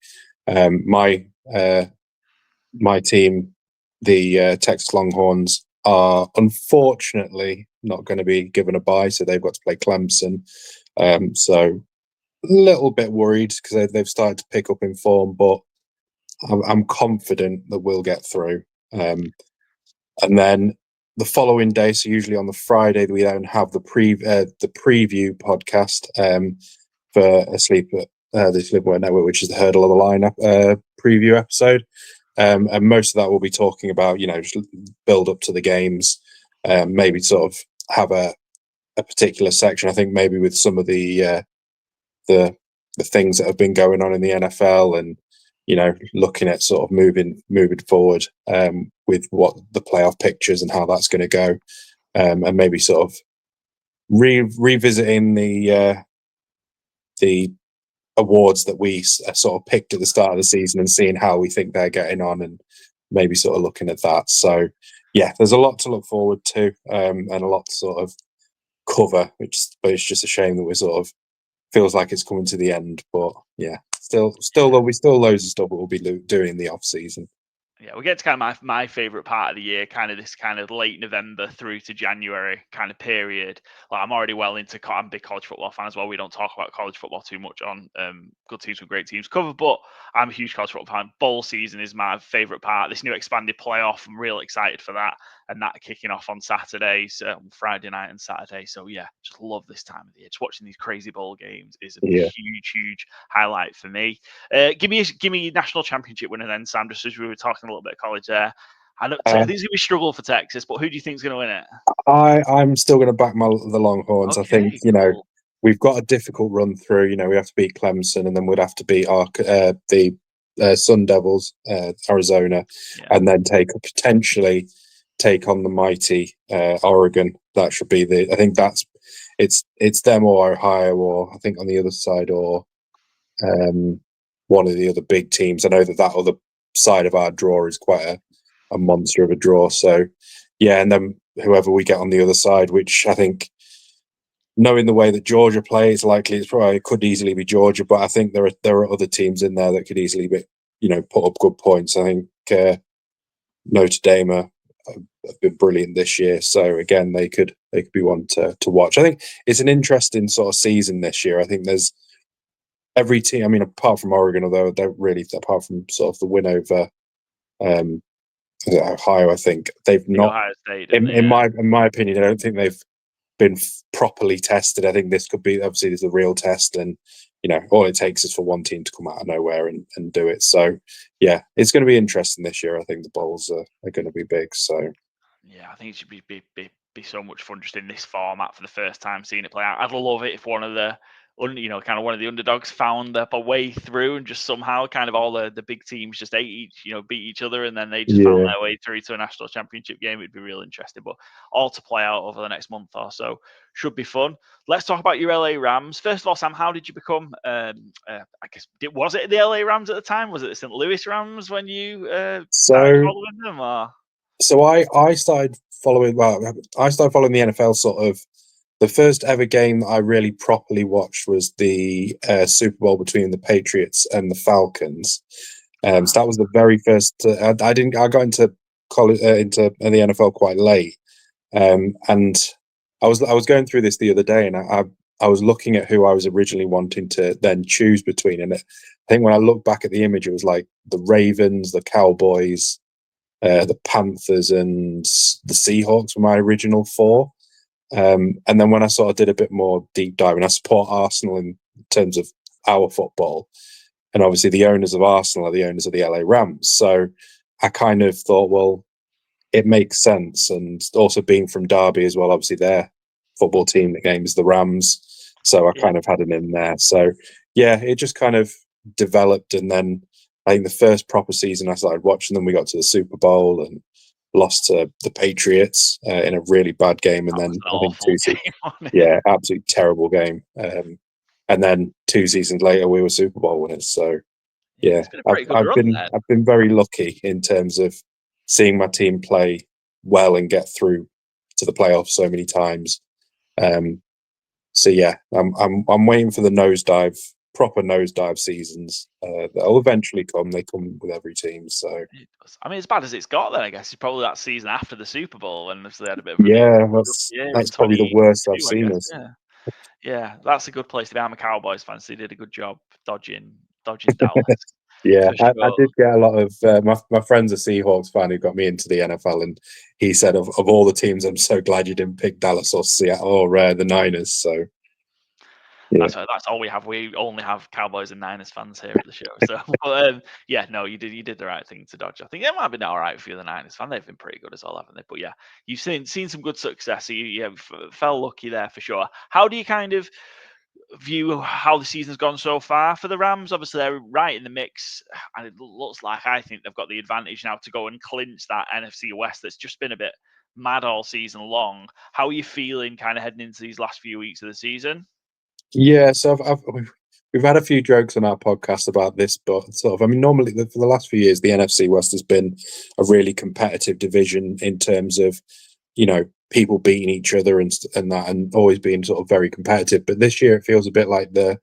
My team, the Texas Longhorns, are unfortunately not going to be given a bye, so they've got to play Clemson. So a little bit worried because they've started to pick up in form, but I'm confident that we'll get through. And then the following day, so usually on the Friday, we then have the preview podcast for the Sleep at Work Network, which is the Hurdle of the Line preview episode. And most of that will be talking about, just build up to the games, maybe sort of have a particular section. I think maybe with some of the things that have been going on in the NFL and, looking at sort of moving forward with what the playoff pictures and how that's going to go, and maybe sort of revisiting the awards that we sort of picked at the start of the season and seeing how we think they're getting on and maybe sort of looking at that. So yeah, there's a lot to look forward to and a lot to sort of cover, but it's just a shame that we're sort of feels like it's coming to the end. But yeah, still there'll be loads of stuff that we'll be doing in the off season. Yeah, we get to kind of my favorite part of the year, kind of this kind of late November through to January kind of period. Like I'm already well into, I'm a big college football fan as well. We don't talk about college football too much on Good Teams with Great Teams cover, but I'm a huge college football fan. Bowl season is my favorite part. This new expanded playoff, I'm real excited for that. And that kicking off on Saturdays, Friday night and Saturday. So yeah, just love this time of the year. Just watching these crazy bowl games is a huge highlight for me. Give me national championship winner then, Sam, just as we were talking a little bit of college there. I think it's going to be a struggle for Texas, but who do you think is going to win it? I'm still going to back the Longhorns. I think Cool. we've got a difficult run through. We have to beat Clemson, and then we'd have to beat the Sun Devils, Arizona, and then potentially take on the mighty Oregon. That should be I think it's them or Ohio, or I think on the other side, or one of the other big teams. I know that other side of our draw is quite a monster of a draw. So yeah, and then whoever we get on the other side, which I think, knowing the way that Georgia plays, it could easily be Georgia, but I think there are other teams in there that could easily be, put up good points. I think Notre Dame have been brilliant this year, so again they could be one to watch. I think it's an interesting sort of season this year. I think there's every team. I mean, apart from Oregon, although apart from sort of the win over Ohio, I think they've not. Ohio State, in my opinion, I don't think they've been properly tested. I think this could be, obviously there's a real test, and all it takes is for one team to come out of nowhere and do it. So yeah, it's going to be interesting this year. I think the bowls are going to be big. So yeah, I think it should be so much fun just in this format for the first time seeing it play out. I'd love it if one of the kind of one of the underdogs found a way through, and just somehow kind of all the big teams just beat each other, and then they just found their way through to a national championship game. It'd be real interesting, but all to play out over the next month or so. Should be fun. Let's talk about your LA Rams. First of all, Sam, how did you become, I guess, was it the LA Rams at the time? Was it the St. Louis Rams when you started following them? Or? So I started following. Well, I started following the NFL sort of. The first ever game that I really properly watched was the Super Bowl between the Patriots and the Falcons. So that was the very first. I got into college, into the NFL quite late, and I was going through this the other day, and I was looking at who I was originally wanting to then choose between, and I think when I look back at the image, it was like the Ravens, the Cowboys, the Panthers, and the Seahawks were my original four. And then when I sort of did a bit more deep dive, and I support Arsenal in terms of our football, and obviously the owners of Arsenal are the owners of the LA Rams. So I kind of thought, well, it makes sense. And also being from Derby as well, obviously their football team, the game is the Rams. So I kind of had it in there. So yeah, it just kind of developed. And then I think the first proper season I started watching them, we got to the Super Bowl and lost to the Patriots in a really bad game, and then I think absolutely terrible game. And then 2 seasons later, we were Super Bowl winners. So yeah, I've been very lucky in terms of seeing my team play well and get through to the playoffs so many times. So yeah, I'm waiting for the proper nosedive seasons that'll eventually come. They come with every team. So I mean, as bad as it's got, then I guess it's probably that season after the Super Bowl when they had a bit of that's probably the worst I've seen us. Yeah, that's a good place to be. I'm a Cowboys fan, so they did a good job dodging Dallas. Yeah, sure. I did get a lot of my friend's a Seahawks fan who got me into the NFL, and he said of all the teams, I'm so glad you didn't pick Dallas or Seattle or the Niners. So yeah. That's all we have. We only have Cowboys and Niners fans here at the show. So yeah, no, you did the right thing to dodge. I think it might have been all right for you, the Niners fan. They've been pretty good as well, haven't they? But yeah, you've seen some good success. So you fell lucky there for sure. How do you kind of view how the season's gone so far for the Rams? Obviously, they're right in the mix, and it looks like I think they've got the advantage now to go and clinch that NFC West that's just been a bit mad all season long. How are you feeling kind of heading into these last few weeks of the season? Yeah, so we've had a few jokes on our podcast about this, but sort of, I mean, normally for the last few years, the NFC West has been a really competitive division in terms of, people beating each other and that, and always being sort of very competitive. But this year, it feels a bit like the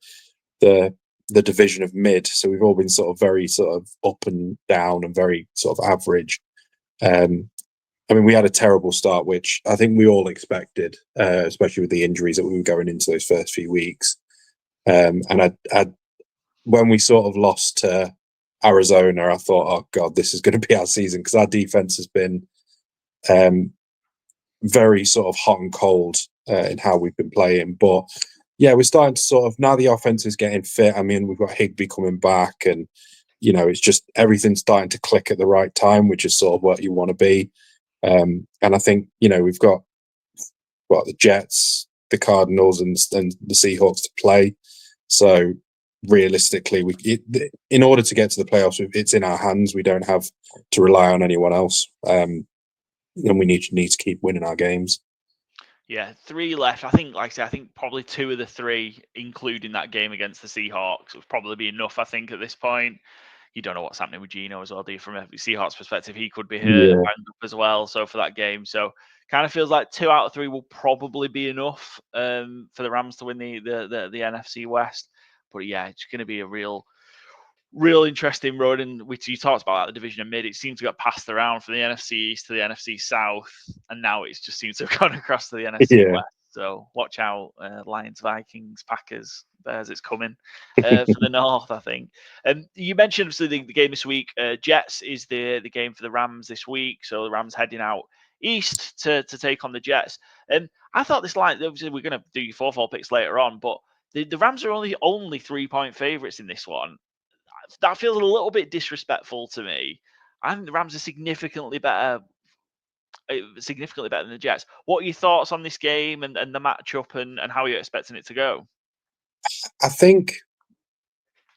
division of mid. So we've all been sort of very sort of up and down and very sort of average. I mean, we had a terrible start, which I think we all expected, especially with the injuries that we were going into those first few weeks. And when we sort of lost to Arizona, I thought, oh God, this is going to be our season, because our defense has been very sort of hot and cold in how we've been playing. But yeah, we're starting to sort of, now the offense is getting fit. I mean, we've got Higbee coming back, and it's just everything's starting to click at the right time, which is sort of what you want to be. And I think, we've got the Jets, the Cardinals, and the Seahawks to play. So realistically, in order to get to the playoffs, it's in our hands. We don't have to rely on anyone else, and we need to keep winning our games. Yeah, 3 left. I think, like I said, I think probably 2 of the 3, including that game against the Seahawks, would probably be enough. I think at this point, you don't know what's happening with Geno as well, do you? From a Seahawks perspective, he could be hurt and banged up as well. So for that game, kind of feels like 2 out of 3 will probably be enough for the Rams to win the NFC West. But yeah, it's going to be a real interesting road. And which you talked about the division of mid, it seemed to get passed around from the NFC East to the NFC South, and now it just seems to have gone across to the NFC West. So watch out, Lions, Vikings, Packers, Bears. It's coming for the North, I think. And you mentioned obviously the game this week. Jets is the game for the Rams this week. So the Rams heading out east to take on the Jets. And I thought this line, obviously we're going to do your 4-4 picks later on, but the Rams are only 3-point favorites in this one. That feels a little bit disrespectful to me. I think the Rams are significantly better than the Jets. What are your thoughts on this game and the matchup and how you're expecting it to go? I think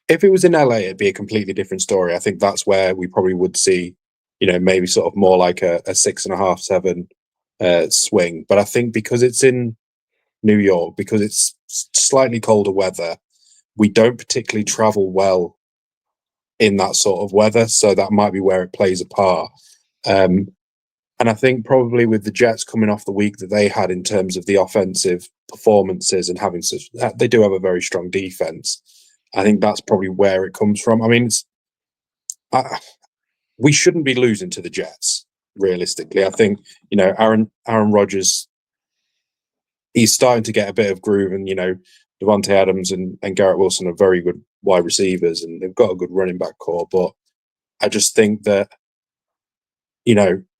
if it was in LA, it'd be a completely different story. I think that's where we probably would see, maybe sort of more like a 6.5, 7 swing. But I think because it's in New York, because it's slightly colder weather, we don't particularly travel well in that sort of weather, so that might be where it plays a part. And I think probably with the Jets coming off the week that they had in terms of the offensive performances and having they do have a very strong defense. I think that's probably where it comes from. I mean, we shouldn't be losing to the Jets realistically. I think Aaron Rodgers, he's starting to get a bit of groove, and Devontae Adams and Garrett Wilson are very good wide receivers, and they've got a good running back core. But I just think that,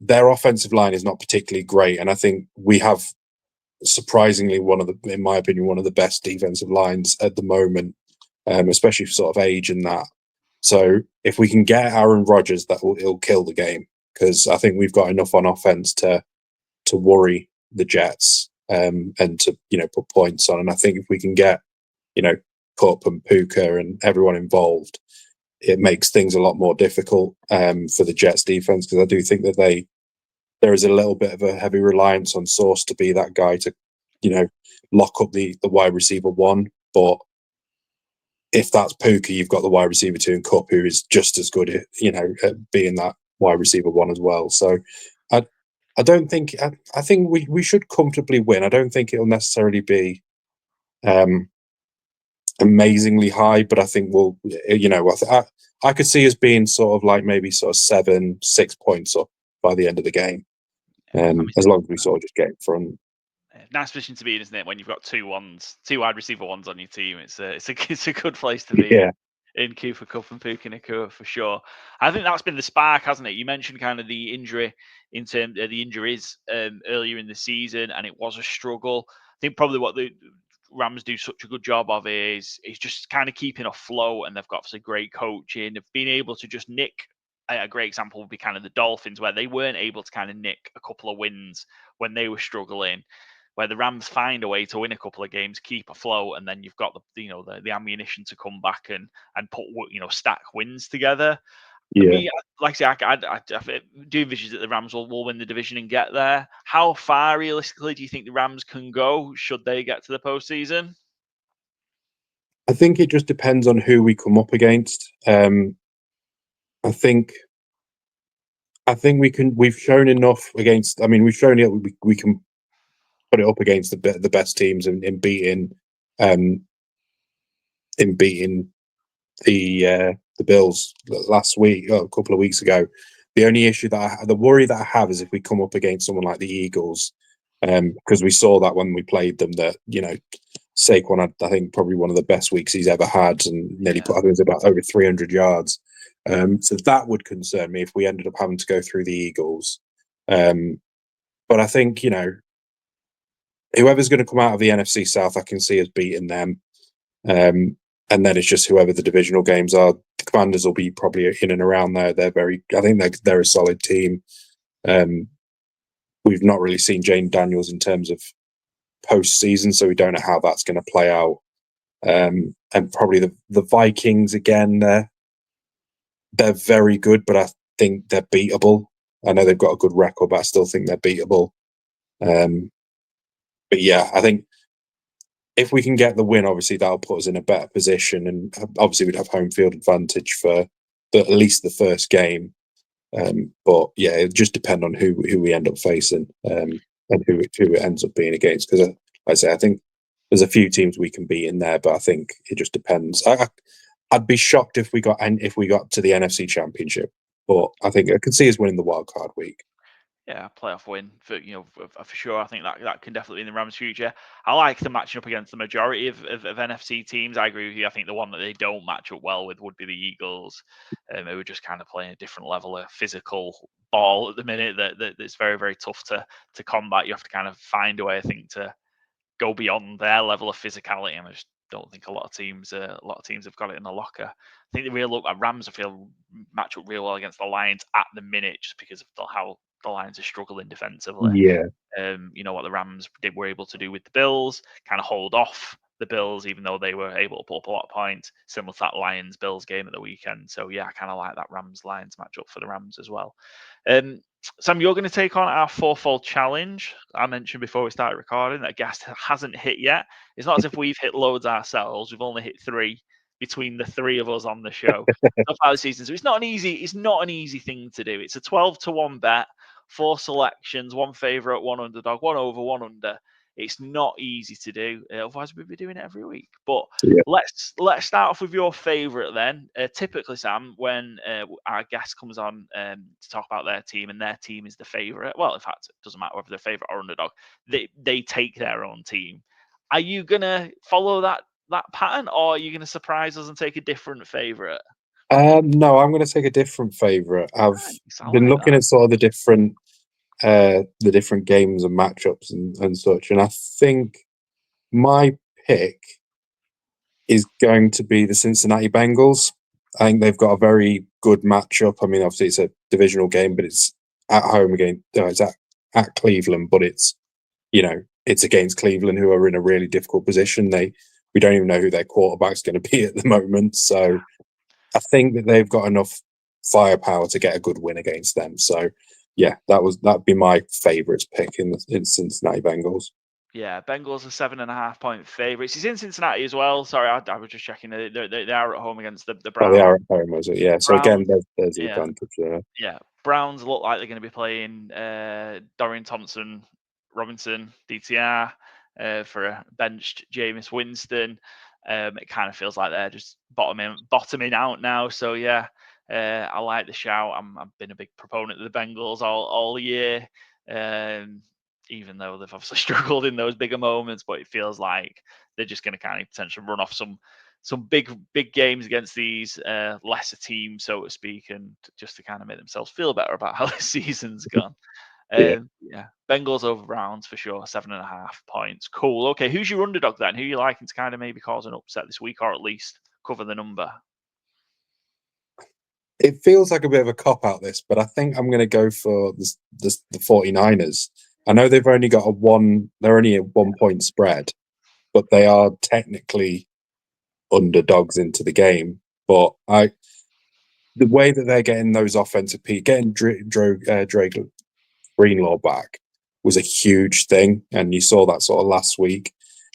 their offensive line is not particularly great. And I think we have surprisingly in my opinion, one of the best defensive lines at the moment, especially for sort of age and that. So if we can get Aaron Rodgers, it'll kill the game, because I think we've got enough on offense to worry the Jets, and to put points on. And I think if we can get Kupp and Puka and everyone involved, it makes things a lot more difficult for the Jets defense, because I do think that there is a little bit of a heavy reliance on Sauce to be that guy to lock up the wide receiver 1. But if that's Puka, you've got the wide receiver 2 and Kupp, who is just as good at being that wide receiver 1 as well. So I don't think I think we should comfortably win. I don't think it'll necessarily be amazingly high, but I think we'll, I could see us being sort of like maybe sort of 7-6 points up by the end of the game, as long as we sort of just get in front. Nice position to be in, isn't it? When you've got 2 wide receiver 1s on your team, it's a good place to be. Yeah. In Cooper Kupp and Puka Nacua for sure. I think that's been the spark, hasn't it? You mentioned kind of the injury in terms of the injuries earlier in the season, and it was a struggle. I think probably what the Rams do such a good job of is just kind of keeping afloat, and they've got obviously great coaching. They've been able to just nick. A great example would be kind of the Dolphins, where they weren't able to kind of nick a couple of wins when they were struggling, where the Rams find a way to win a couple of games, keep afloat, and then you've got the ammunition to come back and put stack wins together. Yeah. I mean, like I say, I do envision that the Rams will win the division and get there. How far realistically do you think the Rams can go should they get to the postseason? I think it just depends on who we come up against. I think we can. We've shown enough against. I mean, we've shown it. We can put it up against the best teams in beating the Bills last week, a couple of weeks ago. The only issue the worry that I have is if we come up against someone like the Eagles, because we saw that when we played them, that Saquon had, I think, probably one of the best weeks he's ever had, and nearly put, I think it was about over 300 yards. So that would concern me if we ended up having to go through the Eagles. But I think, whoever's going to come out of the NFC South, I can see us beating them. And and then it's just whoever the divisional games are. The Commanders will be probably in and around there. I think they're a solid team. We've not really seen Jane Daniels in terms of postseason, so we don't know how that's going to play out. And probably the Vikings again. They're very good, but I think they're beatable. I know they've got a good record, but I still think they're beatable. But yeah, I think if we can get the win, obviously that'll put us in a better position, and obviously we'd have home field advantage for at least the first game. But yeah, it just depend on who we end up facing and who it ends up being against. Because like I say, I think there's a few teams we can beat in there, but I think it just depends. I'd be shocked if we got to the NFC Championship, but I think I could see us winning the wild card week. Yeah, playoff win for sure. I think that can definitely be in the Rams' future. I like them matching up against the majority of NFC teams. I agree with you. I think the one that they don't match up well with would be the Eagles. Who are just kind of playing a different level of physical ball at the minute that's very, very tough to combat. You have to kind of find a way, I think, to go beyond their level of physicality. And I just don't think a lot of teams have got it in the locker. I think the real look at Rams, I feel, match up real well against the Lions at the minute, just because of how the Lions are struggling defensively. Yeah, What the Rams were able to do with the Bills, kind of hold off the Bills, even though they were able to pull up a lot of points, similar to that Lions-Bills game at the weekend. So yeah, I kind of like that Rams-Lions matchup for the Rams as well. Sam, you're going to take on our fourfold challenge. I mentioned before we started recording that guest hasn't hit yet. It's not as if we've hit loads ourselves. We've only hit 3 between the 3 of us on the show so far this season. So it's not an easy thing to do. It's a 12-1 bet, 4 selections, 1 favorite, 1 underdog, 1 over, 1 under. It's not easy to do. Otherwise, we'd be doing it every week. But yeah. let's start off with your favorite then. Typically, Sam, when our guest comes on to talk about their team and their team is the favorite, well, in fact, it doesn't matter whether they're favorite or underdog, they take their own team. Are you going to follow that pattern, or are you going to surprise us and take a different favorite? No, I'm going to take a different favorite. I've been looking at sort of the different games and matchups and such, and I think my pick is going to be the Cincinnati Bengals. I think they've got a very good matchup. I mean, obviously it's a divisional game, but it's at home again. It's at Cleveland, but it's against Cleveland, who are in a really difficult position. We don't even know who their quarterback's going to be at the moment. So I think that they've got enough firepower to get a good win against them. So yeah, that'd be my favourites pick in Cincinnati Bengals. Yeah, Bengals are 7.5 point favourites. He's in Cincinnati as well. Sorry, I was just checking. They are at home against the Browns. Oh, they are at home, was it? Yeah. So Browns, again, there's the advantage there. Yeah, Browns look like they're going to be playing Dorian Thompson, Robinson, DTR for a benched Jameis Winston. It kind of feels like they're just bottoming out now. So yeah, I like the shout. I've been a big proponent of the Bengals all year. Even though they've obviously struggled in those bigger moments, but it feels like they're just going to kind of potentially run off some big games against these lesser teams, so to speak, and just to kind of make themselves feel better about how the season's gone. Yeah, Bengals over Browns for sure, 7.5 points. Cool. Okay, who's your underdog then? Who are you liking to kind of maybe cause an upset this week, or at least cover the number? It feels like a bit of a cop-out, this, but I think I'm going to go for the 49ers. I know they've only got they're only a 1-point spread, but they are technically underdogs into the game. But the way that they're getting those offensive pieces, getting Drake Greenlaw back was a huge thing, and you saw that sort of last week.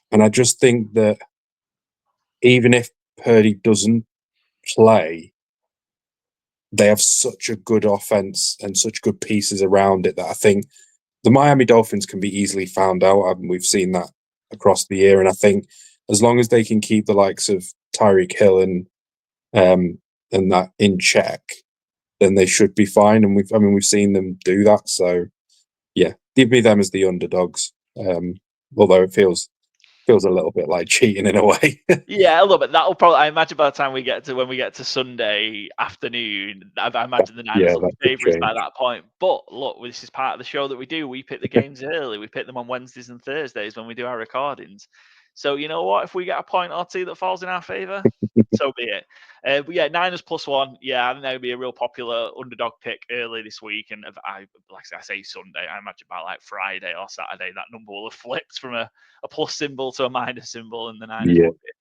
And I just think that even if Purdy doesn't play, they have such a good offense and such good pieces around it that I think the Miami Dolphins can be easily found out. We've seen that across the year, and I think as long as they can keep the likes of Tyreek Hill and that in check, then they should be fine. And we've seen them do that. So yeah, give me them as the underdogs. Although it feels a little bit like cheating in a way. Yeah, a little bit. That'll probably, I imagine, by the time we get to Sunday afternoon, I imagine the Niners will be favourites by that point. But look, this is part of the show that we do. We pick the games early. We pick them on Wednesdays and Thursdays when we do our recordings. So you know what? If we get a point or two that falls in our favour, so be it. But yeah, Niners +1. Yeah, I think that would be a real popular underdog pick early this week. And like I say Sunday, I imagine by like Friday or Saturday, that number will have flipped from a plus symbol to a minus symbol, and the Niners will be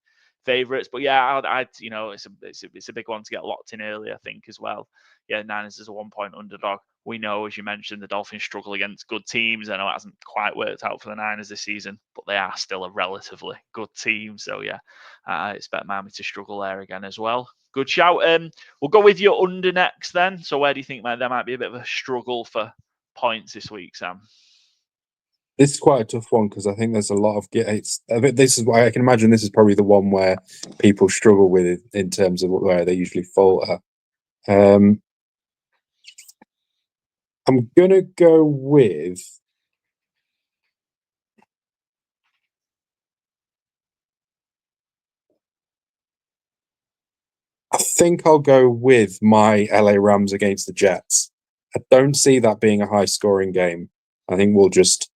favourites. But yeah, I'd it's a big one to get locked in early, I think, as well. Yeah, Niners is a 1 point underdog. We know, as you mentioned, the Dolphins struggle against good teams. I know it hasn't quite worked out for the Niners this season, but they are still a relatively good team. So yeah, I expect Miami to struggle there again as well. Good shout. We'll go with your under next then. So where do you think there might be a bit of a struggle for points this week, Sam? This is quite a tough one because I think there's a lot of this is why I can imagine this is probably the one where people struggle with it in terms of where they usually falter. I'm gonna go with I think I'll go with my LA Rams against the Jets. I don't see that being a high scoring game. I think we'll just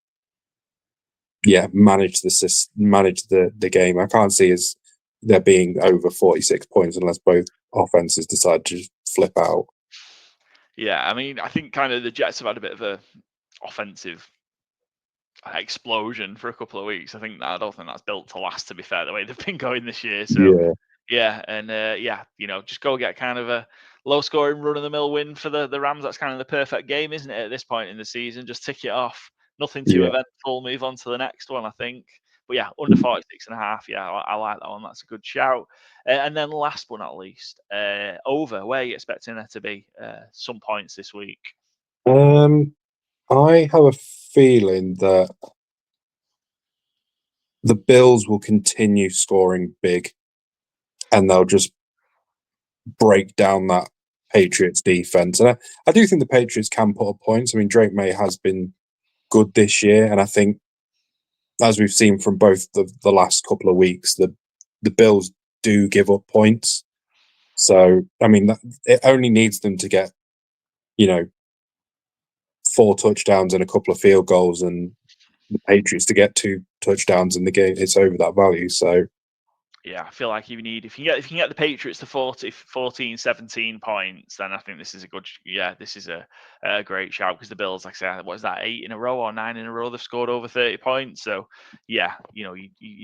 manage the game. I can't see as there being over 46 points unless both offenses decide to just flip out. Yeah, I mean, I think kind of the Jets have had a bit of a offensive explosion for a couple of weeks. I don't think that's built to last, to be fair, the way they've been going this year. So just go get kind of a low scoring run of the mill win for the Rams. That's kind of the perfect game, isn't it, at this point in the season? Just tick it off. Nothing too eventful. Move on to the next one, I think. But yeah, under 46.5. Yeah, I like that one. That's a good shout. And then last but not least, over. Where are you expecting there to be some points this week? I have a feeling that the Bills will continue scoring big and they'll just break down that Patriots defense. And I do think the Patriots can put up points. I mean, Drake May has been good this year. And I think, as we've seen from both the last couple of weeks, the Bills do give up points. So, I mean, it only needs them to get, 4 touchdowns and a couple of field goals and the Patriots to get 2 touchdowns in the game. It's over that value. So, yeah, I feel like if you can get the Patriots to 14, 17 points, then I think this is this is a great shout, because the Bills, like I said, what is that, 8 in a row or 9 in a row they've scored over 30 points. So yeah, you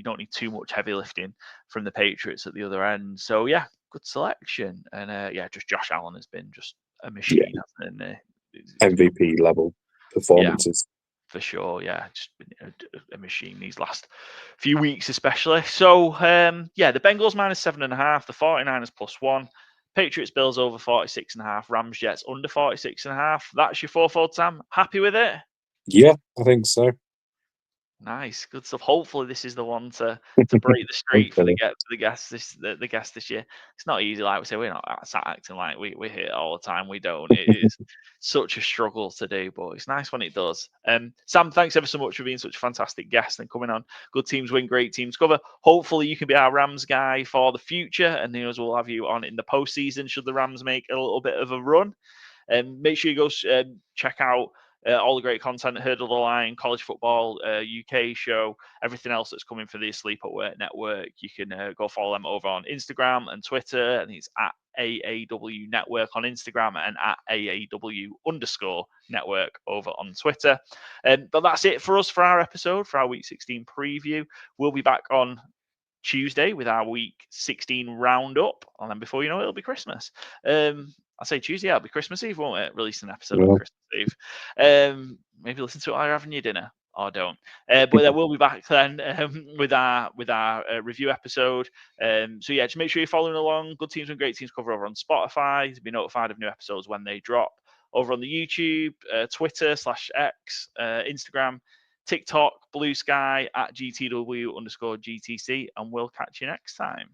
don't need too much heavy lifting from the Patriots at the other end. So yeah, good selection. And just Josh Allen has been just a machine, hasn't he? MVP level performances. For sure, yeah, just been a machine these last few weeks, especially. So, the Bengals -7.5, the 49ers +1, Patriots Bills over 46.5, Rams Jets under 46.5. That's your fourfold, Sam. Happy with it? Yeah, I think so. Nice, good stuff. Hopefully, this is the one to break the streak for the guests this year. It's not easy, like we say. We're not sat acting like we hit it all the time. We don't. It is such a struggle to do, but it's nice when it does. Sam, thanks ever so much for being such a fantastic guest and coming on. Good teams win, great teams cover. Hopefully, you can be our Rams guy for the future, and we'll have you on in the postseason should the Rams make a little bit of a run. Make sure you go check out all the great content, Hurdle the Line, College Football UK show, everything else that's coming for the Sleep at Work network. You can go follow them over on Instagram and Twitter. I think it's at AAW Network on Instagram and at AAW_network over on Twitter. But that's it for us for our episode, for our Week 16 preview. We'll be back on Tuesday with our Week 16 roundup, and then before you know it, it'll be Christmas. I say Tuesday, it'll be Christmas Eve, won't it? Release an episode on Christmas Eve. Maybe listen to it while you're having your dinner, or don't. But then we'll be back then with our review episode. Just make sure you're following along. Good Teams and Great Teams cover over on Spotify to be notified of new episodes when they drop. Over on the YouTube, Twitter /X, Instagram, TikTok, Blue Sky at GTW_GTC, and we'll catch you next time.